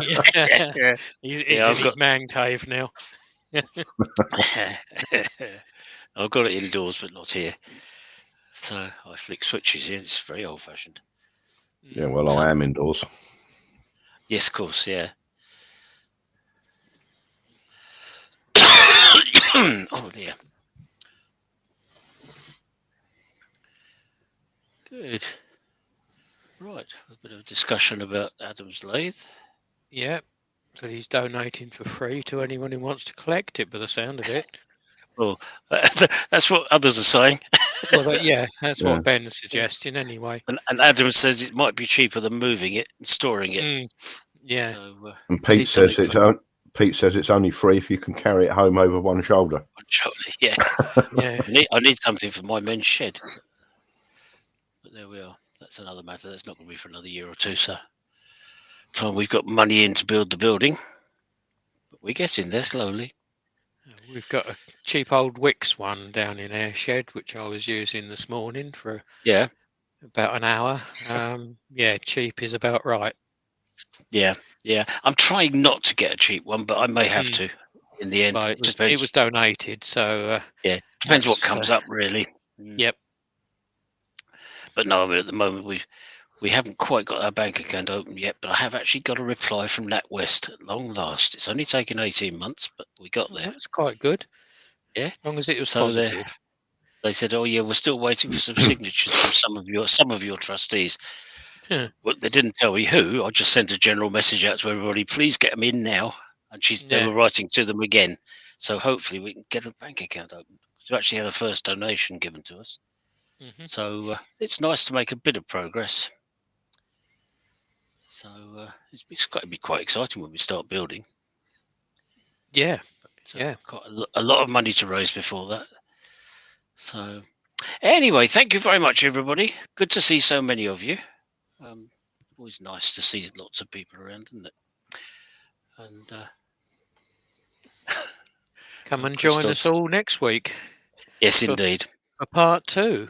Yeah. He's in his man cave now. I've got it indoors, but not here. So I flick switches here. It's very old-fashioned. Yeah, well, I am indoors. Yes, of course, yeah. Oh, dear. Good. Right, a bit of discussion about Adam's lathe. Yeah, so he's donating for free to anyone who wants to collect it, by the sound of it. Well, that's what others are saying. Well, that's what Ben's suggesting anyway. And Adam says it might be cheaper than moving it and storing it. Yeah. So, and Pete says it's only free if you can carry it home over one shoulder. One shoulder, yeah. Yeah. I need something for my men's shed. But there we are. That's another matter. That's not going to be for another year or two, so time we've got money in to build the building. But we're getting there slowly. We've got a cheap old Wicks one down in our shed, which I was using this morning for about an hour. Cheap is about right. Yeah. I'm trying not to get a cheap one, but I may have to in the end. It was donated, so depends what comes up, really. Yep. But no, I mean, at the moment we haven't quite got our bank account open yet, but I have actually got a reply from NatWest at long last. It's only taken 18 months, but we got there. That's quite good. Yeah, as long as it was positive. They said, "Oh yeah, we're still waiting for some signatures from some of your trustees." Yeah. Well, they didn't tell me who. I just sent a general message out to everybody. Please get them in now. And they were writing to them again. So hopefully we can get a bank account open. We actually had a first donation given to us. Mm-hmm. So it's nice to make a bit of progress. So it's got to be quite exciting when we start building. Yeah. Quite a lot of money to raise before that. So anyway, thank you very much, everybody. Good to see so many of you. Always nice to see lots of people around, isn't it? And come and join us all next week. Yes, indeed. For part 2.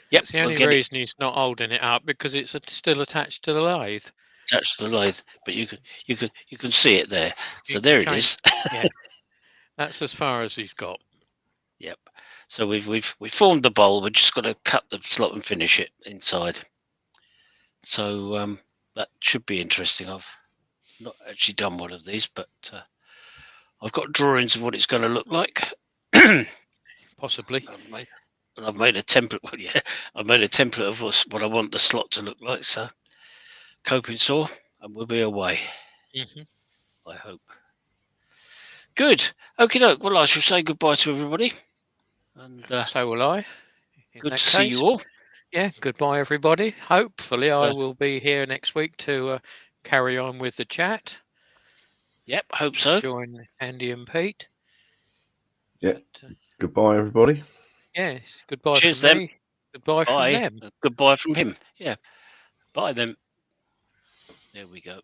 Yep. That's the only reason he's not holding it up, because it's still attached to the lathe. Attached to the lathe, but you can see it there. So there it is. Yeah. That's as far as he's got. Yep. So we've formed the bowl. We've just got to cut the slot and finish it inside. So that should be interesting. not actually done one of these, but I've got drawings of what it's going to look like. Possibly. I've made a template. Well, yeah, I've made a template of what I want the slot to look like. So, coping saw, and we'll be away. I hope. Good. Okay, doke. Well, I shall say goodbye to everybody. And so will I. Good to see you all. Yeah, goodbye, everybody. Hopefully, I will be here next week to carry on with the chat. Yep, hope so. Join Andy and Pete. Yeah. Goodbye, everybody. Yes. Goodbye Cheers from them. me. Goodbye from them. Goodbye from him. Yeah. Bye then. There we go.